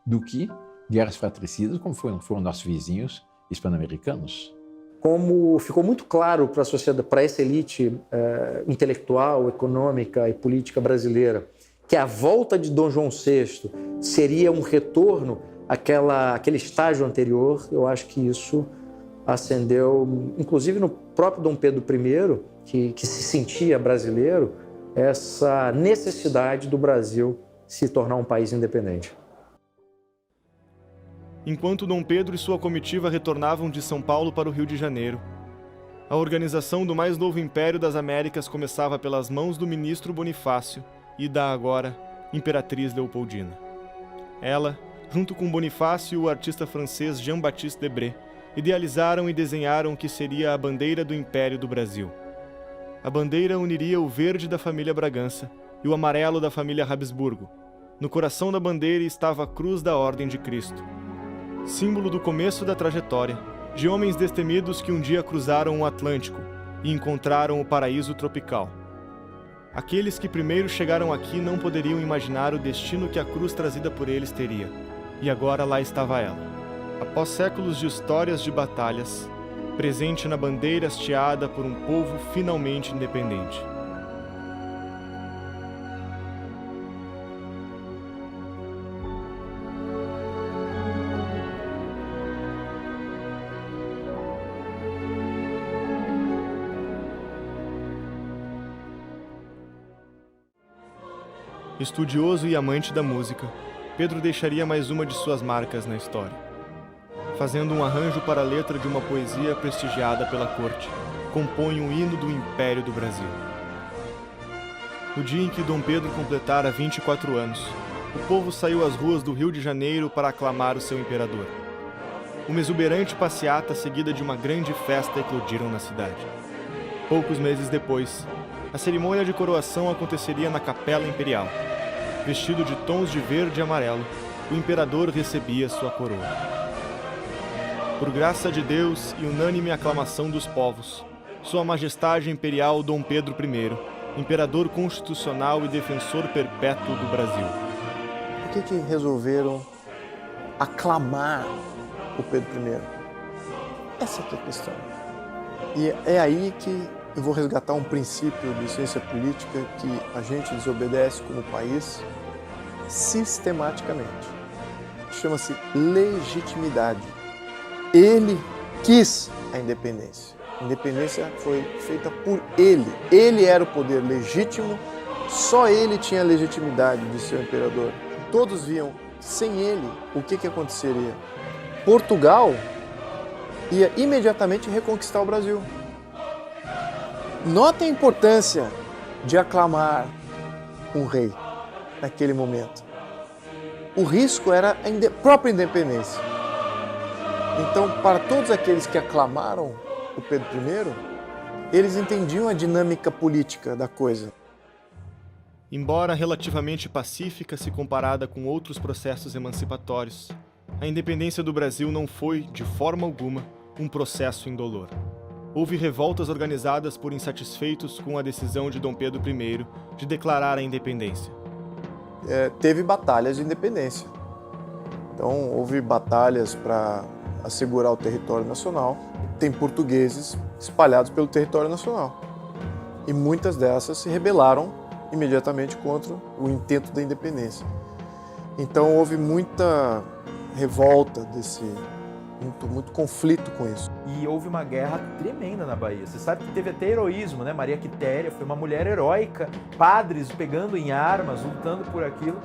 do que guerras fratricidas, como foram nossos vizinhos hispano-americanos. Como ficou muito claro para a sociedade, para essa elite intelectual, econômica e política brasileira, que a volta de Dom João VI seria um retorno àquele estágio anterior, eu acho que isso acendeu, inclusive no próprio Dom Pedro I, que se sentia brasileiro, essa necessidade do Brasil se tornar um país independente. Enquanto Dom Pedro e sua comitiva retornavam de São Paulo para o Rio de Janeiro, a organização do mais novo Império das Américas começava pelas mãos do ministro Bonifácio e da agora Imperatriz Leopoldina. Ela, junto com Bonifácio e o artista francês Jean-Baptiste Debré, idealizaram e desenharam o que seria a bandeira do Império do Brasil. A bandeira uniria o verde da família Bragança e o amarelo da família Habsburgo. No coração da bandeira estava a cruz da Ordem de Cristo, símbolo do começo da trajetória de homens destemidos que um dia cruzaram o Atlântico e encontraram o paraíso tropical. Aqueles que primeiro chegaram aqui não poderiam imaginar o destino que a cruz trazida por eles teria, e agora lá estava ela. Após séculos de histórias de batalhas, presente na bandeira hasteada por um povo finalmente independente. Estudioso e amante da música, Pedro deixaria mais uma de suas marcas na história, fazendo um arranjo para a letra de uma poesia prestigiada pela corte, compõe um hino do Império do Brasil. No dia em que Dom Pedro completara 24 anos, o povo saiu às ruas do Rio de Janeiro para aclamar o seu imperador. Uma exuberante passeata seguida de uma grande festa eclodiram na cidade. Poucos meses depois, a cerimônia de coroação aconteceria na Capela Imperial. Vestido de tons de verde e amarelo, o imperador recebia sua coroa. Por graça de Deus e unânime aclamação dos povos, Sua Majestade Imperial Dom Pedro I, imperador constitucional e defensor perpétuo do Brasil. Por que resolveram aclamar o Pedro I? Essa é a questão. E é aí que eu vou resgatar um princípio de ciência política que a gente desobedece como país sistematicamente. Chama-se legitimidade. Ele quis a independência. A independência foi feita por ele. Ele era o poder legítimo, só ele tinha a legitimidade de ser o imperador. Todos viam, sem ele, o que aconteceria? Portugal ia imediatamente reconquistar o Brasil. Notem a importância de aclamar um rei naquele momento. O risco era a própria independência. Então, para todos aqueles que aclamaram o Pedro I, eles entendiam a dinâmica política da coisa. Embora relativamente pacífica se comparada com outros processos emancipatórios, a independência do Brasil não foi, de forma alguma, um processo indolor. Houve revoltas organizadas por insatisfeitos com a decisão de Dom Pedro I de declarar a independência. Teve batalhas de independência. Então, houve batalhas para assegurar o território nacional. Tem portugueses espalhados pelo território nacional. E muitas dessas se rebelaram imediatamente contra o intento da independência. Então, houve muita revolta muito conflito com isso. E houve uma guerra tremenda na Bahia. Você sabe que teve até heroísmo, né? Maria Quitéria foi uma mulher heróica, padres pegando em armas, lutando por aquilo.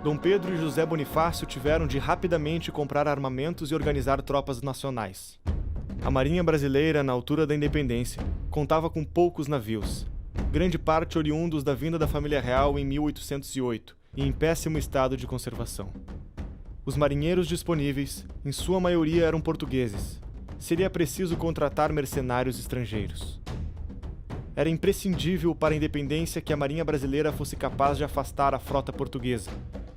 Dom Pedro e José Bonifácio tiveram de rapidamente comprar armamentos e organizar tropas nacionais. A Marinha Brasileira, na altura da independência, contava com poucos navios, grande parte oriundos da vinda da família real em 1808 e em péssimo estado de conservação. Os marinheiros disponíveis, em sua maioria, eram portugueses. Seria preciso contratar mercenários estrangeiros. Era imprescindível para a independência que a Marinha Brasileira fosse capaz de afastar a frota portuguesa,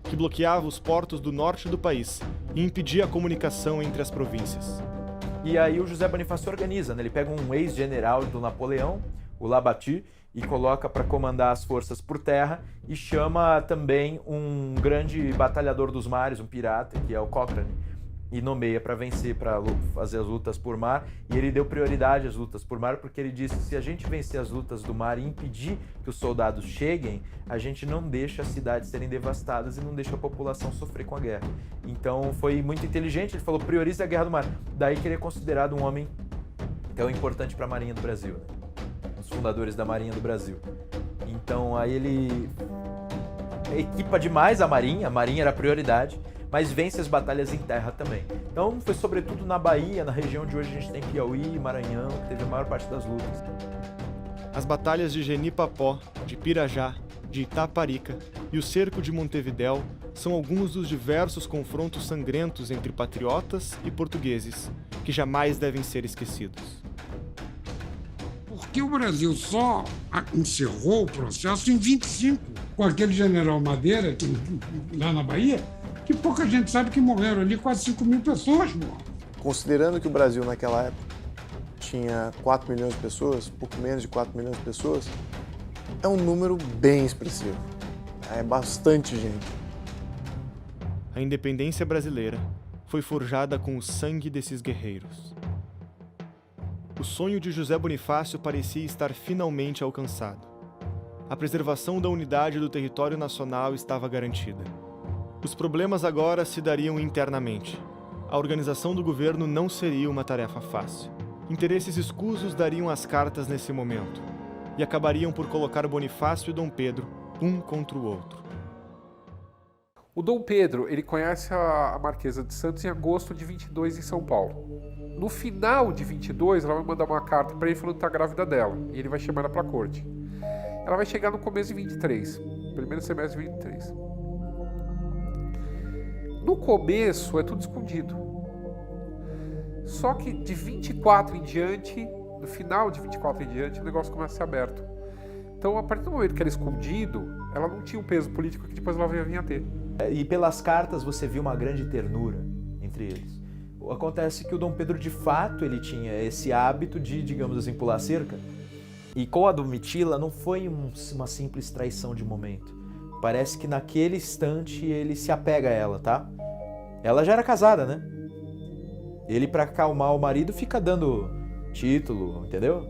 que bloqueava os portos do norte do país e impedia a comunicação entre as províncias. E aí o José Bonifácio organiza, né? Ele pega um ex-general do Napoleão, o Labatut, e coloca para comandar as forças por terra e chama também um grande batalhador dos mares, um pirata, que é o Cochrane, e nomeia para vencer, para fazer as lutas por mar. E ele deu prioridade às lutas por mar porque ele disse que se a gente vencer as lutas do mar e impedir que os soldados cheguem, a gente não deixa as cidades serem devastadas e não deixa a população sofrer com a guerra. Então foi muito inteligente, ele falou, priorize a guerra do mar. Daí que ele é considerado um homem tão importante para a Marinha do Brasil, né? Os fundadores da Marinha do Brasil. Então aí ele equipa demais a Marinha era a prioridade, mas vence as batalhas em terra também. Então foi sobretudo na Bahia, na região de hoje a gente tem Piauí e Maranhão, que teve a maior parte das lutas. As batalhas de Genipapó, de Pirajá, de Itaparica e o cerco de Montevidéu são alguns dos diversos confrontos sangrentos entre patriotas e portugueses, que jamais devem ser esquecidos. Porque o Brasil só encerrou o processo em 25, com aquele general Madeira, lá na Bahia, que pouca gente sabe que morreram ali quase 5 mil pessoas. Considerando que o Brasil naquela época tinha 4 milhões de pessoas, pouco menos de 4 milhões de pessoas, é um número bem expressivo. É bastante gente. A independência brasileira foi forjada com o sangue desses guerreiros. O sonho de José Bonifácio parecia estar finalmente alcançado. A preservação da unidade do território nacional estava garantida. Os problemas agora se dariam internamente. A organização do governo não seria uma tarefa fácil. Interesses escusos dariam as cartas nesse momento e acabariam por colocar Bonifácio e Dom Pedro um contra o outro. O Dom Pedro, ele conhece a Marquesa de Santos em agosto de 22 em São Paulo. No final de 22, ela vai mandar uma carta para ele falando que está grávida dela. E ele vai chamar ela para a corte. Ela vai chegar no começo de 23, primeiro semestre de 23. No começo é tudo escondido. Só que de 24 em diante, no final de 24 em diante, o negócio começa a ser aberto. Então, a partir do momento que era escondido, ela não tinha o peso político que depois ela ia vir a ter. E pelas cartas você viu uma grande ternura entre eles. Acontece que o Dom Pedro, de fato, ele tinha esse hábito de, digamos assim, pular cerca. E com a Domitila não foi uma simples traição de momento. Parece que naquele instante ele se apega a ela, tá? Ela já era casada, né? Ele, pra acalmar o marido, fica dando título, entendeu?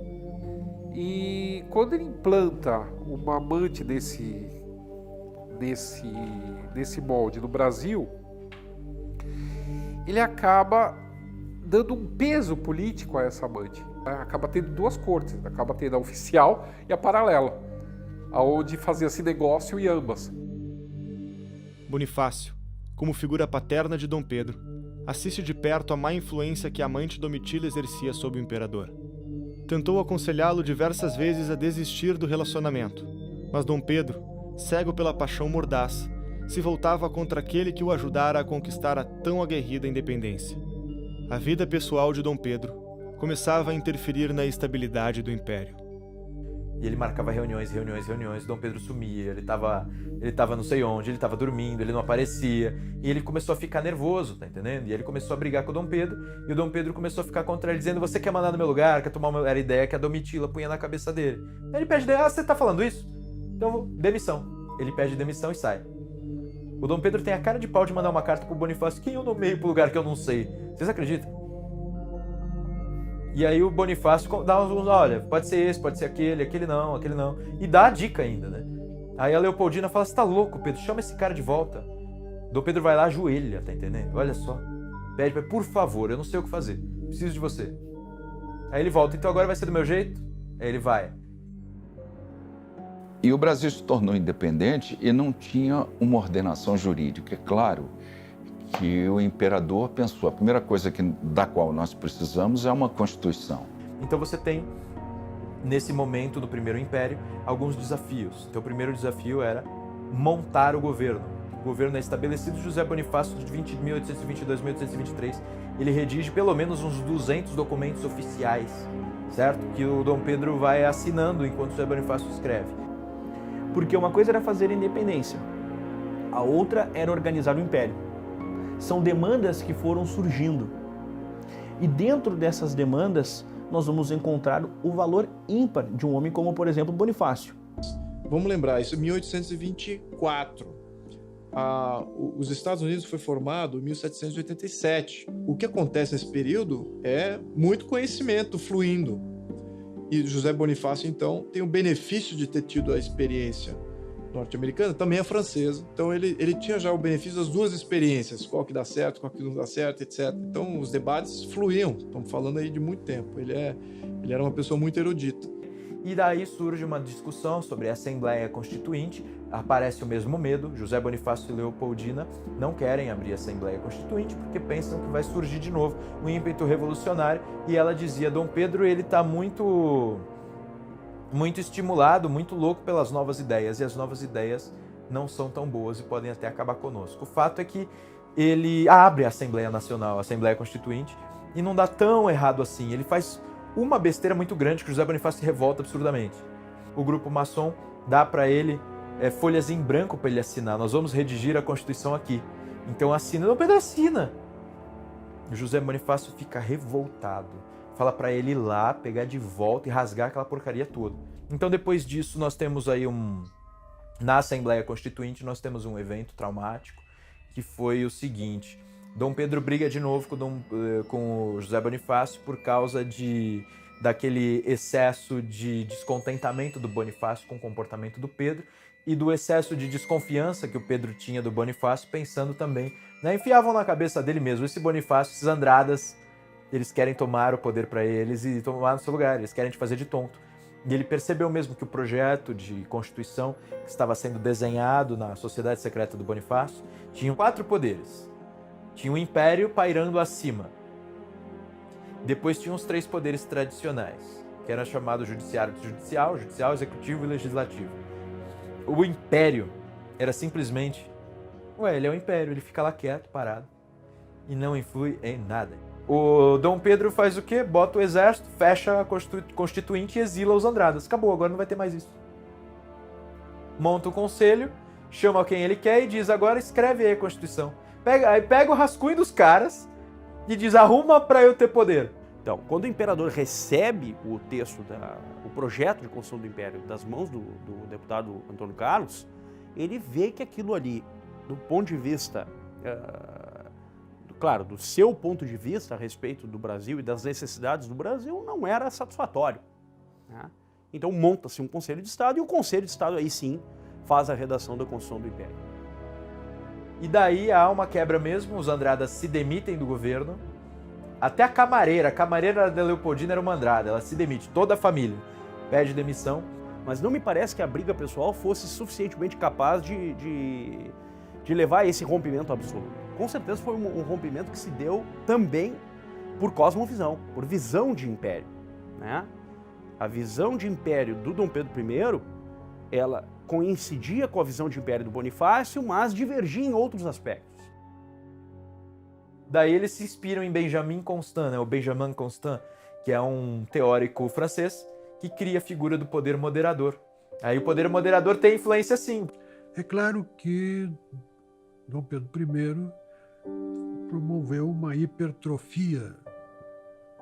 E quando ele implanta uma amante desse molde no Brasil, ele acaba dando um peso político a essa amante. Acaba tendo duas cortes, acaba tendo a oficial e a paralela, aonde fazia-se negócio em ambas. Bonifácio, como figura paterna de Dom Pedro, assiste de perto a má influência que a amante Domitila exercia sobre o imperador. Tentou aconselhá-lo diversas vezes a desistir do relacionamento, mas Dom Pedro, cego pela paixão mordaz, se voltava contra aquele que o ajudara a conquistar a tão aguerrida independência. A vida pessoal de Dom Pedro começava a interferir na estabilidade do império. E ele marcava reuniões, Dom Pedro sumia, ele tava não sei onde, ele tava dormindo, ele não aparecia, e ele começou a ficar nervoso, tá entendendo? E ele começou a brigar com o Dom Pedro, e o Dom Pedro começou a ficar contra ele, dizendo: você quer mandar no meu lugar, quer tomar o meu... Era a ideia que a Domitila punha na cabeça dele. Aí ele pede: você tá falando isso? Então, demissão. Ele pede demissão e sai. O Dom Pedro tem a cara de pau de mandar uma carta pro Bonifácio: quem eu nomeio pro lugar que eu não sei? Vocês acreditam? E aí o Bonifácio dá uns: olha, pode ser esse, pode ser aquele não. E dá a dica ainda, né? Aí a Leopoldina fala: você tá louco, Pedro? Chama esse cara de volta. Dom Pedro vai lá, ajoelha, tá entendendo? Olha só. Pede: por favor, eu não sei o que fazer. Preciso de você. Aí ele volta: então agora vai ser do meu jeito? Aí ele vai. E o Brasil se tornou independente e não tinha uma ordenação jurídica. É claro que o imperador pensou: a primeira coisa da qual nós precisamos é uma Constituição. Então você tem, nesse momento do Primeiro Império, alguns desafios. Então o primeiro desafio era montar o governo. O governo é estabelecido. José Bonifácio, de 1822 a 1823, ele redige pelo menos uns 200 documentos oficiais, certo? Que o Dom Pedro vai assinando enquanto José Bonifácio escreve. Porque uma coisa era fazer a independência, a outra era organizar o império. São demandas que foram surgindo. E dentro dessas demandas, nós vamos encontrar o valor ímpar de um homem como, por exemplo, Bonifácio. Vamos lembrar, isso é 1824. Os Estados Unidos foi formado em 1787. O que acontece nesse período é muito conhecimento fluindo. E José Bonifácio, então, tem o benefício de ter tido a experiência norte-americana, também a francesa. Então ele tinha já o benefício das duas experiências, qual que dá certo, qual que não dá certo, etc. Então os debates fluíam, estamos falando aí de muito tempo. Ele era uma pessoa muito erudita. E daí surge uma discussão sobre a Assembleia Constituinte, aparece o mesmo medo. José Bonifácio e Leopoldina não querem abrir a Assembleia Constituinte porque pensam que vai surgir de novo um ímpeto revolucionário, e ela dizia: Dom Pedro, ele está muito estimulado, muito louco pelas novas ideias, e as novas ideias não são tão boas e podem até acabar conosco. O fato é que ele abre a Assembleia Nacional, a Assembleia Constituinte, e não dá tão errado assim. Ele faz uma besteira muito grande, que José Bonifácio se revolta absurdamente. O grupo maçom dá para ele folhas em branco para ele assinar: nós vamos redigir a Constituição aqui. Então assina. Dom Pedro assina. José Bonifácio fica revoltado. Fala para ele ir lá, pegar de volta e rasgar aquela porcaria toda. Então depois disso nós temos aí na Assembleia Constituinte nós temos um evento traumático, que foi o seguinte: Dom Pedro briga de novo com o José Bonifácio por causa daquele excesso de descontentamento do Bonifácio com o comportamento do Pedro, e do excesso de desconfiança que o Pedro tinha do Bonifácio, pensando também, né, enfiavam na cabeça dele mesmo: esse Bonifácio, esses Andradas, eles querem tomar o poder para eles e tomar no seu lugar, eles querem te fazer de tonto. E ele percebeu mesmo que o projeto de Constituição que estava sendo desenhado na Sociedade Secreta do Bonifácio tinha 4 poderes. Tinha o Império pairando acima. Depois tinha os 3 poderes tradicionais, que era chamado Judicial, Executivo e Legislativo. O Império era simplesmente... ele é o Império, ele fica lá quieto, parado, e não influi em nada. O Dom Pedro faz o quê? Bota o exército, fecha a Constituinte e exila os Andradas. Acabou, agora não vai ter mais isso. Monta o conselho chama quem ele quer e diz, agora escreve aí a Constituição. Aí pega o rascunho dos caras e diz, arruma para eu ter poder. Então, quando o imperador recebe o texto, o projeto de Constituição do Império das mãos do deputado Antônio Carlos, ele vê que aquilo ali, do ponto de vista, claro, do seu ponto de vista a respeito do Brasil e das necessidades do Brasil, não era satisfatório, né? Então monta-se um Conselho de Estado e o Conselho de Estado aí sim faz a redação da Constituição do Império. E daí há uma quebra mesmo, os Andradas se demitem do governo. Até a camareira da Leopoldina era uma Andrada, ela se demite, toda a família pede demissão. Mas não me parece que a briga pessoal fosse suficientemente capaz de levar a esse rompimento absoluto. Com certeza foi um rompimento que se deu também por cosmovisão, por visão de império, né? A visão de império do Dom Pedro I, ela coincidia com a visão de império do Bonifácio, mas divergia em outros aspectos. Daí eles se inspiram em Benjamin Constant, né? O Benjamin Constant, que é um teórico francês, que cria a figura do poder moderador. Aí o poder moderador tem influência sim. É claro que Dom Pedro I promoveu uma hipertrofia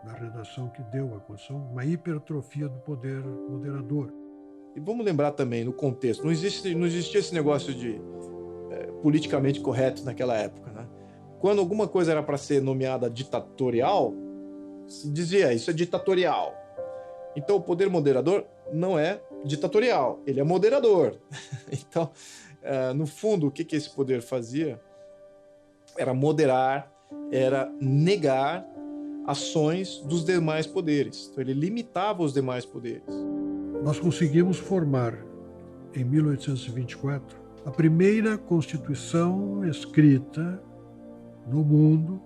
na redação que deu a Constituição, uma hipertrofia do poder moderador. E vamos lembrar também, no contexto, não existia esse negócio de politicamente correto naquela época, né? Quando alguma coisa era para ser nomeada ditatorial, se dizia, isso é ditatorial. Então, o poder moderador não é ditatorial, ele é moderador. Então, no fundo, o que esse poder fazia? Era moderar, era negar ações dos demais poderes. Então, ele limitava os demais poderes. Nós conseguimos formar, em 1824, a primeira Constituição escrita no mundo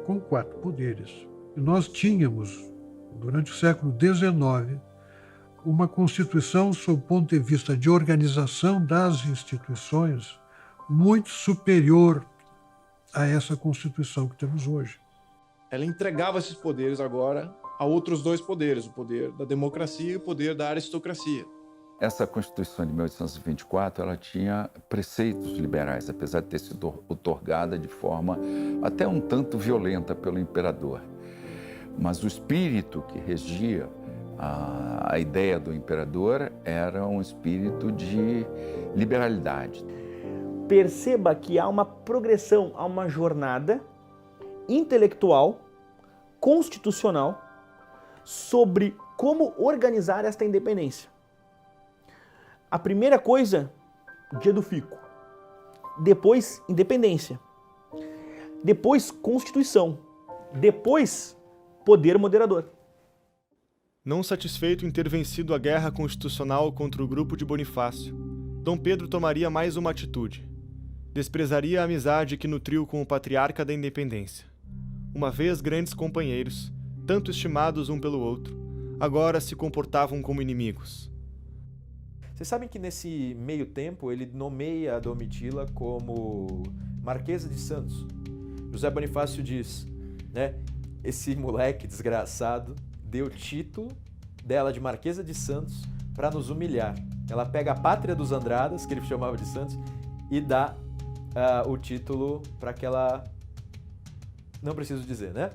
com 4 poderes. E nós tínhamos, durante o século XIX, uma Constituição, sob o ponto de vista de organização das instituições, muito superior a essa Constituição que temos hoje. Ela entregava esses poderes agora a outros 2 poderes, o poder da democracia e o poder da aristocracia. Essa Constituição de 1824, ela tinha preceitos liberais, apesar de ter sido outorgada de forma até um tanto violenta pelo imperador. Mas o espírito que regia a ideia do imperador era um espírito de liberalidade. Perceba que há uma progressão, há uma jornada intelectual, constitucional, sobre como organizar esta independência. A primeira coisa, dia do fico. Depois, independência. Depois, Constituição. Depois, poder moderador. Não satisfeito em ter vencido a guerra constitucional contra o grupo de Bonifácio, Dom Pedro tomaria mais uma atitude. Desprezaria a amizade que nutriu com o patriarca da independência. Uma vez grandes companheiros, tanto estimados um pelo outro, agora se comportavam como inimigos. Vocês sabem que nesse meio tempo ele nomeia a Domitila como Marquesa de Santos. José Bonifácio diz, né, esse moleque desgraçado deu o título dela de Marquesa de Santos para nos humilhar. Ela pega a pátria dos Andradas, que ele chamava de Santos, e dá o título para aquela... Não preciso dizer, né?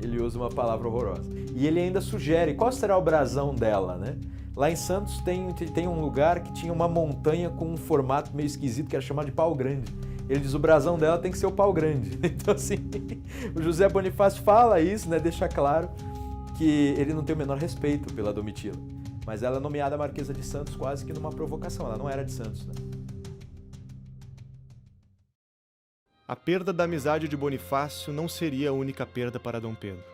Ele usa uma palavra horrorosa. E ele ainda sugere qual será o brasão dela, né? Lá em Santos tem um lugar que tinha uma montanha com um formato meio esquisito que era chamado de pau grande. Ele diz o brasão dela tem que ser o pau grande. Então assim, o José Bonifácio fala isso, né? Deixa claro que ele não tem o menor respeito pela Domitila. Mas ela é nomeada Marquesa de Santos quase que numa provocação. Ela não era de Santos, né? A perda da amizade de Bonifácio não seria a única perda para Dom Pedro.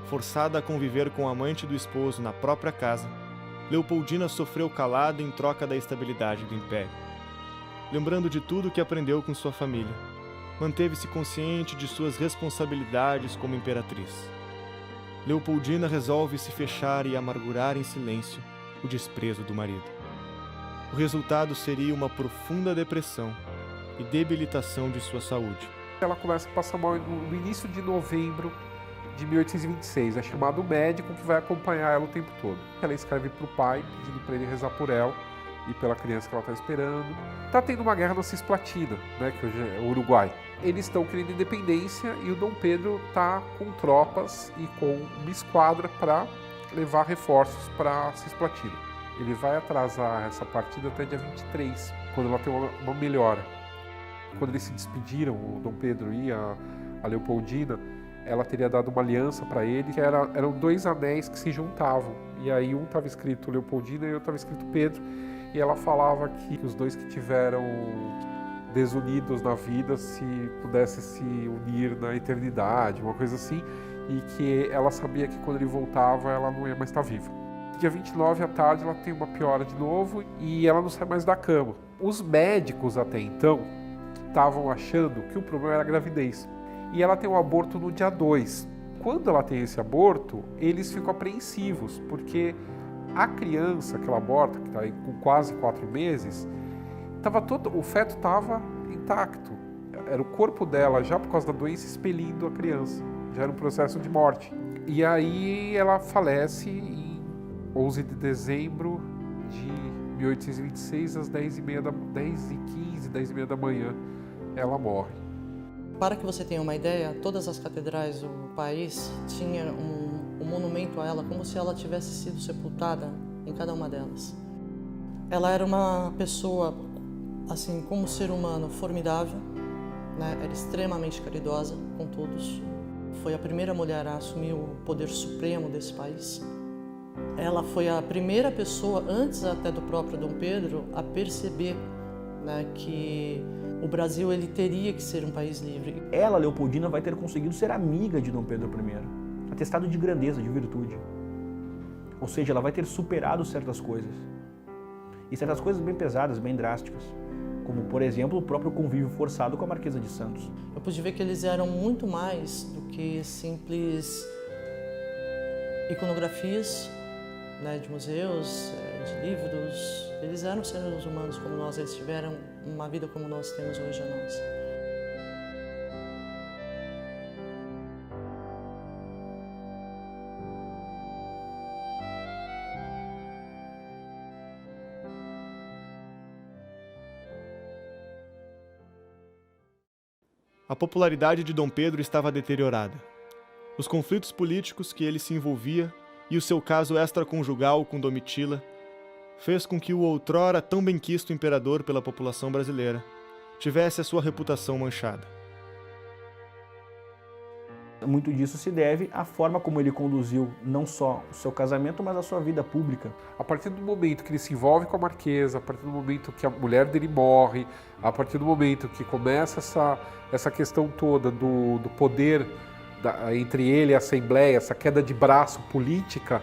Forçada a conviver com o amante do esposo na própria casa, Leopoldina sofreu calada em troca da estabilidade do império. Lembrando de tudo que aprendeu com sua família, manteve-se consciente de suas responsabilidades como imperatriz. Leopoldina resolve se fechar e amargurar em silêncio o desprezo do marido. O resultado seria uma profunda depressão e debilitação de sua saúde. Ela começa a passar mal no início de novembro de 1826. É chamado o médico que vai acompanhar ela o tempo todo. Ela escreve para o pai, pedindo para ele rezar por ela, e pela criança que ela está esperando. Está tendo uma guerra na Cisplatina, né, que hoje é o Uruguai. Eles estão querendo independência e o Dom Pedro está com tropas e com uma esquadra para levar reforços para a Cisplatina. Ele vai atrasar essa partida até dia 23, quando ela tem uma melhora. Quando eles se despediram, o Dom Pedro e a Leopoldina, ela teria dado uma aliança para ele, que eram 2 anéis que se juntavam. E aí um estava escrito Leopoldina e outro estava escrito Pedro. E ela falava que os 2 que tiveram desunidos na vida se pudessem se unir na eternidade, uma coisa assim. E que ela sabia que quando ele voltava, ela não ia mais estar viva. Dia 29 à tarde, ela tem uma piora de novo e ela não sai mais da cama. Os médicos até então estavam achando que o problema era a gravidez. E ela tem um aborto no dia 2. Quando ela tem esse aborto, eles ficam apreensivos, porque a criança que ela aborta, que está com quase 4 meses, o feto estava intacto. Era o corpo dela, já por causa da doença, expelindo a criança. Já era um processo de morte. E aí ela falece em 11 de dezembro de 1826, às 10h15, 10h30 da manhã, ela morre. Para que você tenha uma ideia, todas as catedrais do país tinham um monumento a ela, como se ela tivesse sido sepultada em cada uma delas. Ela era uma pessoa, assim, como ser humano, formidável, né? Era extremamente caridosa com todos. Foi a primeira mulher a assumir o poder supremo desse país. Ela foi a primeira pessoa, antes até do próprio Dom Pedro, a perceber, né, que o Brasil ele teria que ser um país livre. Ela, Leopoldina, vai ter conseguido ser amiga de Dom Pedro I, atestado de grandeza, de virtude. Ou seja, ela vai ter superado certas coisas. E certas coisas bem pesadas, bem drásticas. Como, por exemplo, o próprio convívio forçado com a Marquesa de Santos. Eu pude ver que eles eram muito mais do que simples iconografias, né, de museus, de livros. Eles eram seres humanos como nós, eles tiveram uma vida como nós temos hoje a nós. A popularidade de Dom Pedro estava deteriorada. Os conflitos políticos que ele se envolvia e o seu caso extraconjugal com Domitila fez com que o outrora tão benquisto imperador pela população brasileira tivesse a sua reputação manchada. Muito disso se deve à forma como ele conduziu não só o seu casamento, mas a sua vida pública. A partir do momento que ele se envolve com a Marquesa, a partir do momento que a mulher dele morre, a partir do momento que começa essa questão toda do poder entre ele e a Assembleia, essa queda de braço política,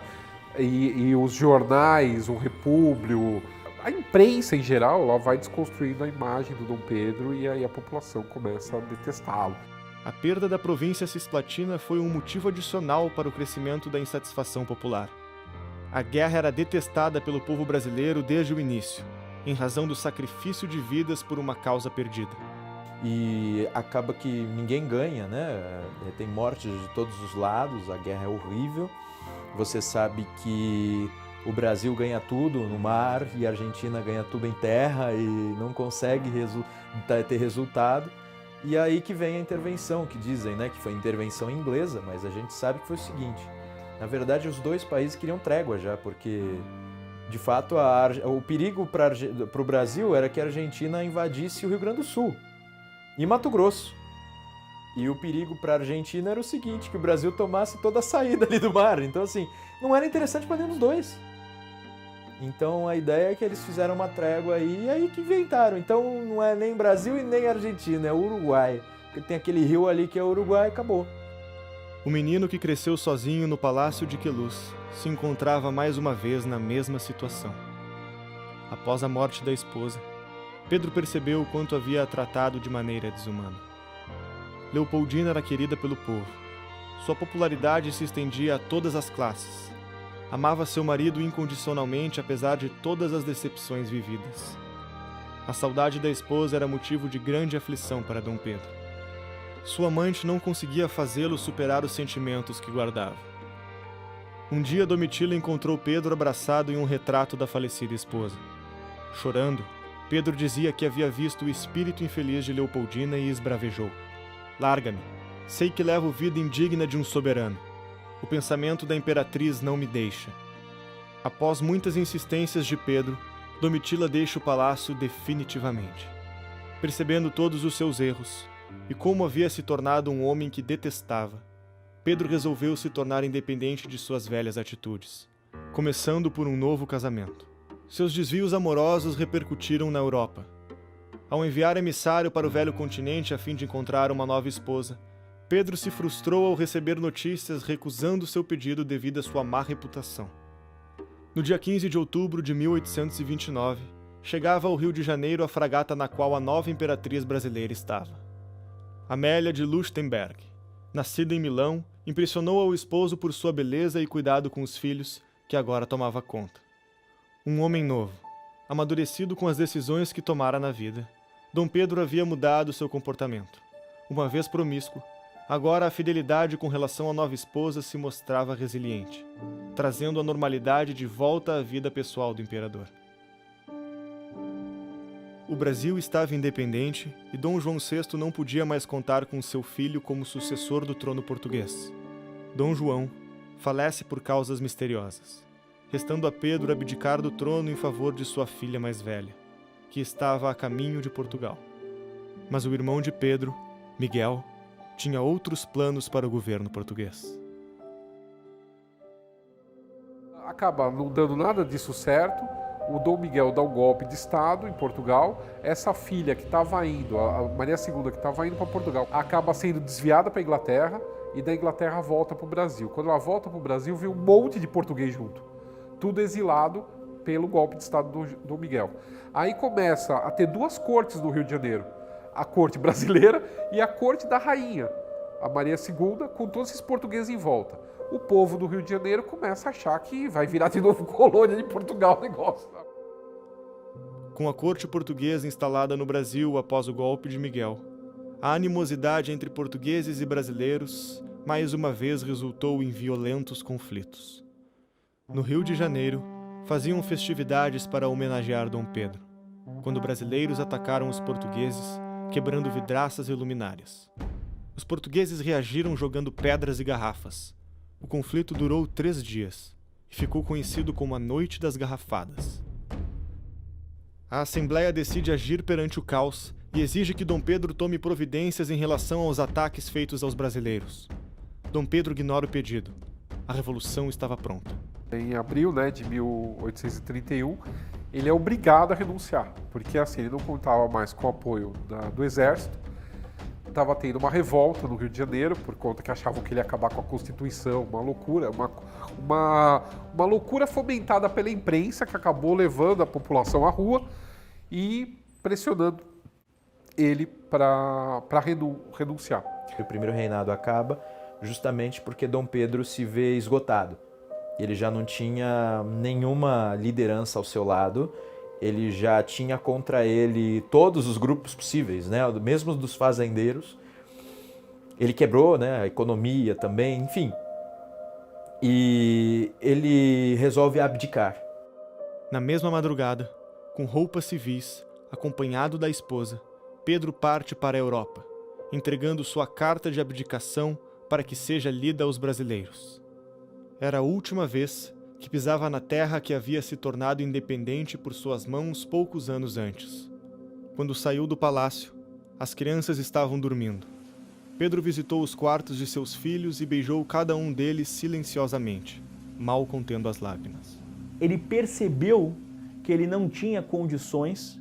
e os jornais, o Repúblio, a imprensa em geral, ela vai desconstruindo a imagem do Dom Pedro e aí a população começa a detestá-lo. A perda da província cisplatina foi um motivo adicional para o crescimento da insatisfação popular. A guerra era detestada pelo povo brasileiro desde o início, em razão do sacrifício de vidas por uma causa perdida. E acaba que ninguém ganha, né? Tem mortes de todos os lados, a guerra é horrível. Você sabe que o Brasil ganha tudo no mar e a Argentina ganha tudo em terra e não consegue ter resultado. E aí que vem a intervenção, que dizem, né, que foi intervenção inglesa, mas a gente sabe que foi o seguinte: na verdade, os dois países queriam trégua já, porque, de fato, o perigo para o Brasil era que a Argentina invadisse o Rio Grande do Sul e Mato Grosso. E o perigo para a Argentina era o seguinte, que o Brasil tomasse toda a saída ali do mar. Então, assim, não era interessante para nenhum dos dois. Então, a ideia é que eles fizeram uma trégua aí, e aí que inventaram. Então, não é nem Brasil e nem Argentina, é Uruguai. Porque tem aquele rio ali que é Uruguai e acabou. O menino que cresceu sozinho no Palácio de Queluz se encontrava mais uma vez na mesma situação. Após a morte da esposa, Pedro percebeu o quanto havia a tratado de maneira desumana. Leopoldina era querida pelo povo. Sua popularidade se estendia a todas as classes. Amava seu marido incondicionalmente, apesar de todas as decepções vividas. A saudade da esposa era motivo de grande aflição para Dom Pedro. Sua amante não conseguia fazê-lo superar os sentimentos que guardava. Um dia, Domitila encontrou Pedro abraçado em um retrato da falecida esposa. Chorando, Pedro dizia que havia visto o espírito infeliz de Leopoldina e esbravejou: "Larga-me, sei que levo vida indigna de um soberano. O pensamento da imperatriz não me deixa." Após muitas insistências de Pedro, Domitila deixa o palácio definitivamente. Percebendo todos os seus erros e como havia se tornado um homem que detestava, Pedro resolveu se tornar independente de suas velhas atitudes, começando por um novo casamento. Seus desvios amorosos repercutiram na Europa. Ao enviar emissário para o velho continente a fim de encontrar uma nova esposa, Pedro se frustrou ao receber notícias recusando seu pedido devido à sua má reputação. No dia 15 de outubro de 1829, chegava ao Rio de Janeiro a fragata na qual a nova imperatriz brasileira estava. Amélia de Leuchtenberg, nascida em Milão, impressionou ao esposo por sua beleza e cuidado com os filhos, que agora tomava conta. Um homem novo, amadurecido com as decisões que tomara na vida, Dom Pedro havia mudado seu comportamento. Uma vez promíscuo, agora a fidelidade com relação à nova esposa se mostrava resiliente, trazendo a normalidade de volta à vida pessoal do imperador. O Brasil estava independente e Dom João VI não podia mais contar com seu filho como sucessor do trono português. Dom João falece por causas misteriosas, restando a Pedro abdicar do trono em favor de sua filha mais velha, que estava a caminho de Portugal. Mas o irmão de Pedro, Miguel, tinha outros planos para o governo português. Acaba não dando nada disso certo. O Dom Miguel dá um golpe de Estado em Portugal. Essa filha que estava indo, a Maria II, que estava indo para Portugal, acaba sendo desviada para a Inglaterra e da Inglaterra volta para o Brasil. Quando ela volta para o Brasil, vem um monte de português junto. Tudo exilado pelo golpe de Estado do Dom Miguel. Aí começa a ter duas cortes no Rio de Janeiro. A corte brasileira e a corte da rainha, a Maria II, com todos esses portugueses em volta. O povo do Rio de Janeiro começa a achar que vai virar de novo colônia de Portugal o negócio. Com a corte portuguesa instalada no Brasil após o golpe de Miguel, a animosidade entre portugueses e brasileiros mais uma vez resultou em violentos conflitos. No Rio de Janeiro, faziam festividades para homenagear Dom Pedro, quando brasileiros atacaram os portugueses, quebrando vidraças e luminárias. Os portugueses reagiram jogando pedras e garrafas. O conflito durou 3 dias e ficou conhecido como a Noite das Garrafadas. A Assembleia decide agir perante o caos e exige que Dom Pedro tome providências em relação aos ataques feitos aos brasileiros. Dom Pedro ignora o pedido. A revolução estava pronta. Em abril, de 1831, ele é obrigado a renunciar, porque assim, ele não contava mais com o apoio do exército. Estava tendo uma revolta no Rio de Janeiro, por conta que achavam que ele ia acabar com a Constituição, uma loucura, uma loucura fomentada pela imprensa, que acabou levando a população à rua e pressionando ele para renunciar. O primeiro reinado acaba justamente porque Dom Pedro se vê esgotado. Ele já não tinha nenhuma liderança ao seu lado, ele já tinha contra ele todos os grupos possíveis, mesmo dos fazendeiros. Ele quebrou, a economia também, enfim. E ele resolve abdicar. Na mesma madrugada, com roupas civis, acompanhado da esposa, Pedro parte para a Europa, entregando sua carta de abdicação para que seja lida aos brasileiros. Era a última vez que pisava na terra que havia se tornado independente por suas mãos poucos anos antes. Quando saiu do palácio, as crianças estavam dormindo. Pedro visitou os quartos de seus filhos e beijou cada um deles silenciosamente, mal contendo as lágrimas. Ele percebeu que ele não tinha condições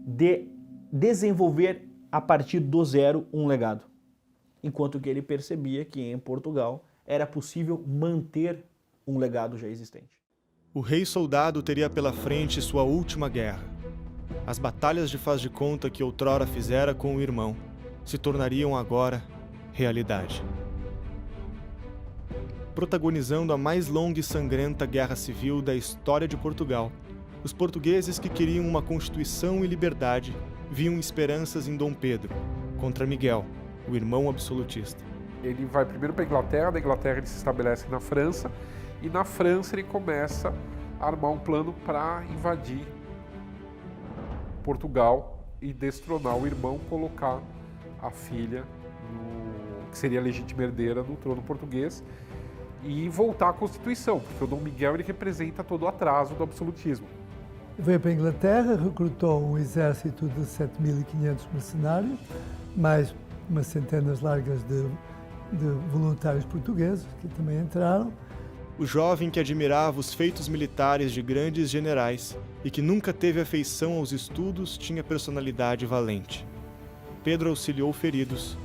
de desenvolver a partir do zero um legado, enquanto que ele percebia que em Portugal era possível manter um legado já existente. O rei soldado teria pela frente sua última guerra. As batalhas de faz de conta que outrora fizera com o irmão se tornariam agora realidade. Protagonizando a mais longa e sangrenta guerra civil da história de Portugal, os portugueses que queriam uma constituição e liberdade viam esperanças em Dom Pedro contra Miguel, o irmão absolutista. Ele vai primeiro para a Inglaterra, da Inglaterra ele se estabelece na França, e na França ele começa a armar um plano para invadir Portugal e destronar o irmão, colocar a filha, que seria a legítima herdeira, no trono português e voltar à Constituição, porque o Dom Miguel ele representa todo o atraso do absolutismo. Veio para a Inglaterra, recrutou um exército de 7.500 mercenários, mais umas centenas largas de voluntários portugueses que também entraram. O jovem que admirava os feitos militares de grandes generais e que nunca teve afeição aos estudos tinha personalidade valente. Pedro auxiliou feridos,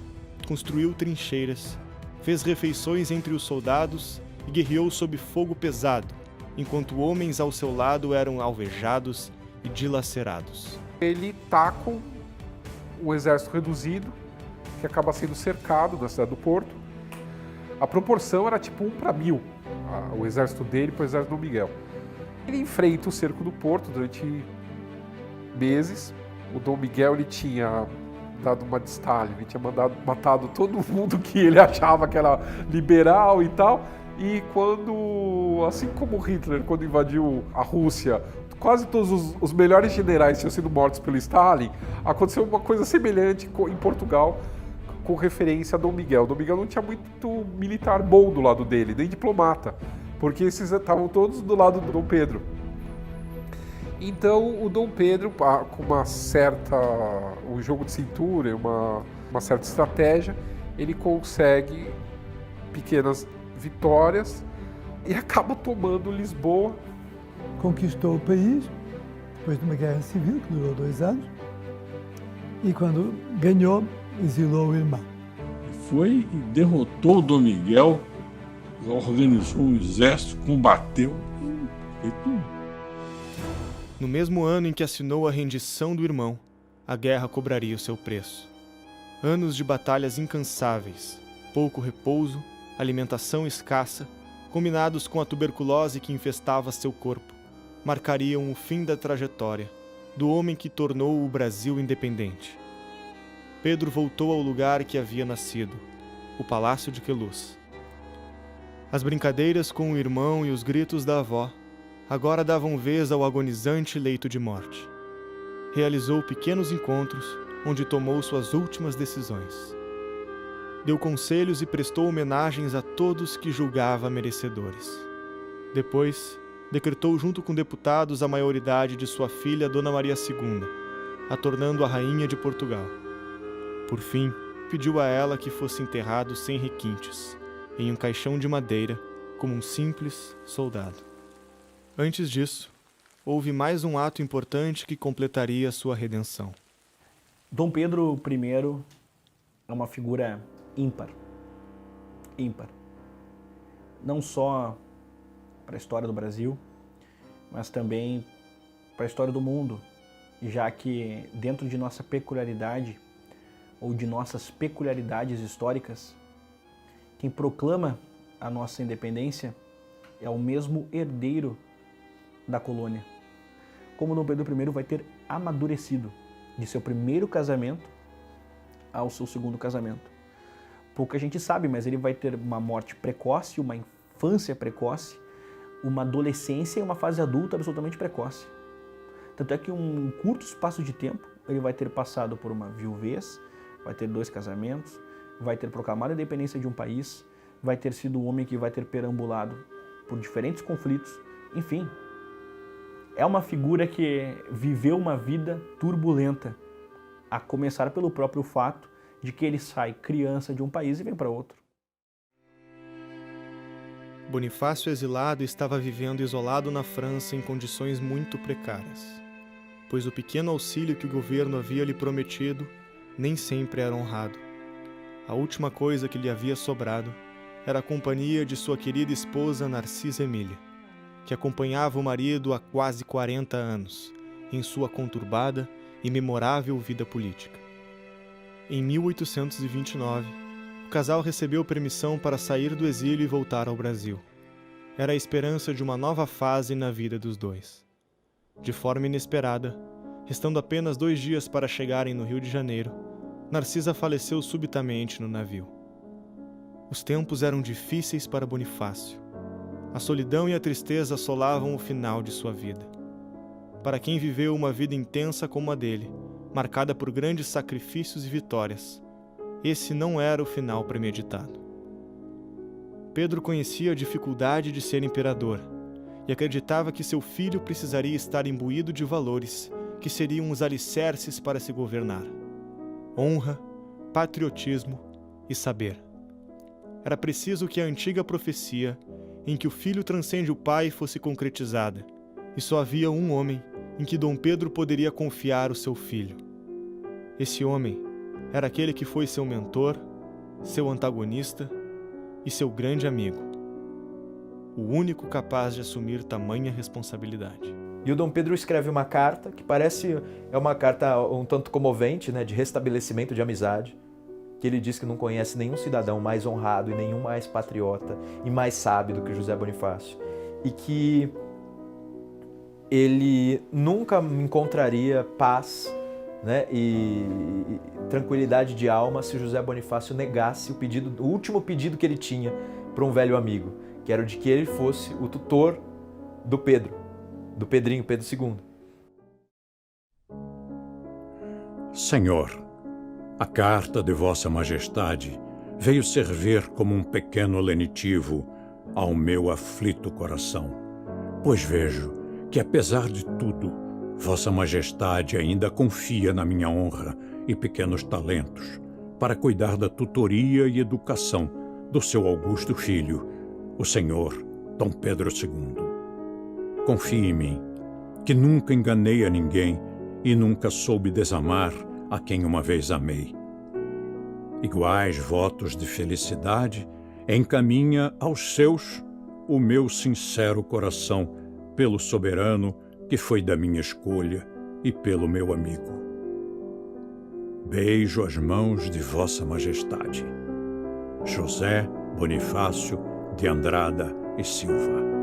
construiu trincheiras, fez refeições entre os soldados e guerreou sob fogo pesado, enquanto homens ao seu lado eram alvejados e dilacerados. Ele está com um exército reduzido, que acaba sendo cercado na cidade do Porto. A proporção era tipo 1:1000, o exército dele para o exército do Dom Miguel. Ele enfrenta o cerco do Porto durante meses. O Dom Miguel ele tinha dado uma de Stalin, ele tinha matado todo mundo que ele achava que era liberal e tal. E quando, assim como Hitler, quando invadiu a Rússia, quase todos os melhores generais tinham sido mortos pelo Stalin, aconteceu uma coisa semelhante em Portugal, com referência a Dom Miguel. Dom Miguel não tinha muito militar bom do lado dele, nem diplomata, porque esses estavam todos do lado do Dom Pedro. Então o Dom Pedro, com um jogo de cintura, uma certa estratégia, ele consegue pequenas vitórias e acaba tomando Lisboa. Conquistou o país, depois de uma guerra civil que durou 2 anos, e quando ganhou, exilou o irmão. Foi e derrotou o Dom Miguel, organizou um exército, combateu e tudo. No mesmo ano em que assinou a rendição do irmão, a guerra cobraria o seu preço. Anos de batalhas incansáveis, pouco repouso, alimentação escassa, combinados com a tuberculose que infestava seu corpo, marcariam o fim da trajetória do homem que tornou o Brasil independente. Pedro voltou ao lugar que havia nascido, o Palácio de Queluz. As brincadeiras com o irmão e os gritos da avó agora davam vez ao agonizante leito de morte. Realizou pequenos encontros onde tomou suas últimas decisões. Deu conselhos e prestou homenagens a todos que julgava merecedores. Depois, decretou junto com deputados a maioridade de sua filha Dona Maria II, a tornando a rainha de Portugal. Por fim, pediu a ela que fosse enterrado sem requintes, em um caixão de madeira, como um simples soldado. Antes disso, houve mais um ato importante que completaria sua redenção. Dom Pedro I é uma figura ímpar. Ímpar. Não só para a história do Brasil, mas também para a história do mundo, já que dentro de nossa peculiaridade, ou de nossas peculiaridades históricas, quem proclama a nossa independência é o mesmo herdeiro da colônia. Como Dom Pedro I vai ter amadurecido de seu primeiro casamento ao seu segundo casamento. Pouca gente sabe, mas ele vai ter uma morte precoce, uma infância precoce, uma adolescência e uma fase adulta absolutamente precoce. Tanto é que em um curto espaço de tempo, ele vai ter passado por uma viuvez, vai ter 2 casamentos, vai ter proclamado a independência de um país, vai ter sido um homem que vai ter perambulado por diferentes conflitos, enfim. É uma figura que viveu uma vida turbulenta, a começar pelo próprio fato de que ele sai criança de um país e vem para outro. Bonifácio exilado estava vivendo isolado na França em condições muito precárias, pois o pequeno auxílio que o governo havia lhe prometido nem sempre era honrado. A última coisa que lhe havia sobrado era a companhia de sua querida esposa Narcisa Emília, que acompanhava o marido há quase 40 anos, em sua conturbada e memorável vida política. Em 1829, o casal recebeu permissão para sair do exílio e voltar ao Brasil. Era a esperança de uma nova fase na vida dos dois. De forma inesperada, restando apenas 2 dias para chegarem no Rio de Janeiro, Narcisa faleceu subitamente no navio. Os tempos eram difíceis para Bonifácio. A solidão e a tristeza assolavam o final de sua vida. para quem viveu uma vida intensa como a dele, marcada por grandes sacrifícios e vitórias. Esse não era o final premeditado. Pedro conhecia a dificuldade de ser imperador e acreditava que seu filho precisaria estar imbuído de valores que seriam os alicerces para se governar: honra, patriotismo e saber. Era preciso que a antiga profecia, em que o filho transcende o pai, fosse concretizada, e só havia um homem em que Dom Pedro poderia confiar o seu filho. Esse homem era aquele que foi seu mentor, seu antagonista e seu grande amigo, o único capaz de assumir tamanha responsabilidade. E o Dom Pedro escreve uma carta que parece uma carta um tanto comovente, né, de restabelecimento de amizade, que ele diz que não conhece nenhum cidadão mais honrado e nenhum mais patriota e mais sábio do que José Bonifácio, e que ele nunca encontraria paz, né, e tranquilidade de alma se José Bonifácio negasse o último pedido que ele tinha para um velho amigo, que era o de que ele fosse o tutor do Pedrinho, Pedro II. Senhor, a carta de Vossa Majestade veio servir como um pequeno lenitivo ao meu aflito coração, pois vejo que, apesar de tudo, Vossa Majestade ainda confia na minha honra e pequenos talentos para cuidar da tutoria e educação do seu augusto filho, o Senhor Dom Pedro II. Confie em mim, que nunca enganei a ninguém e nunca soube desamar a quem uma vez amei. Iguais votos de felicidade encaminha aos seus o meu sincero coração pelo soberano que foi da minha escolha e pelo meu amigo. Beijo as mãos de Vossa Majestade. José Bonifácio de Andrada e Silva.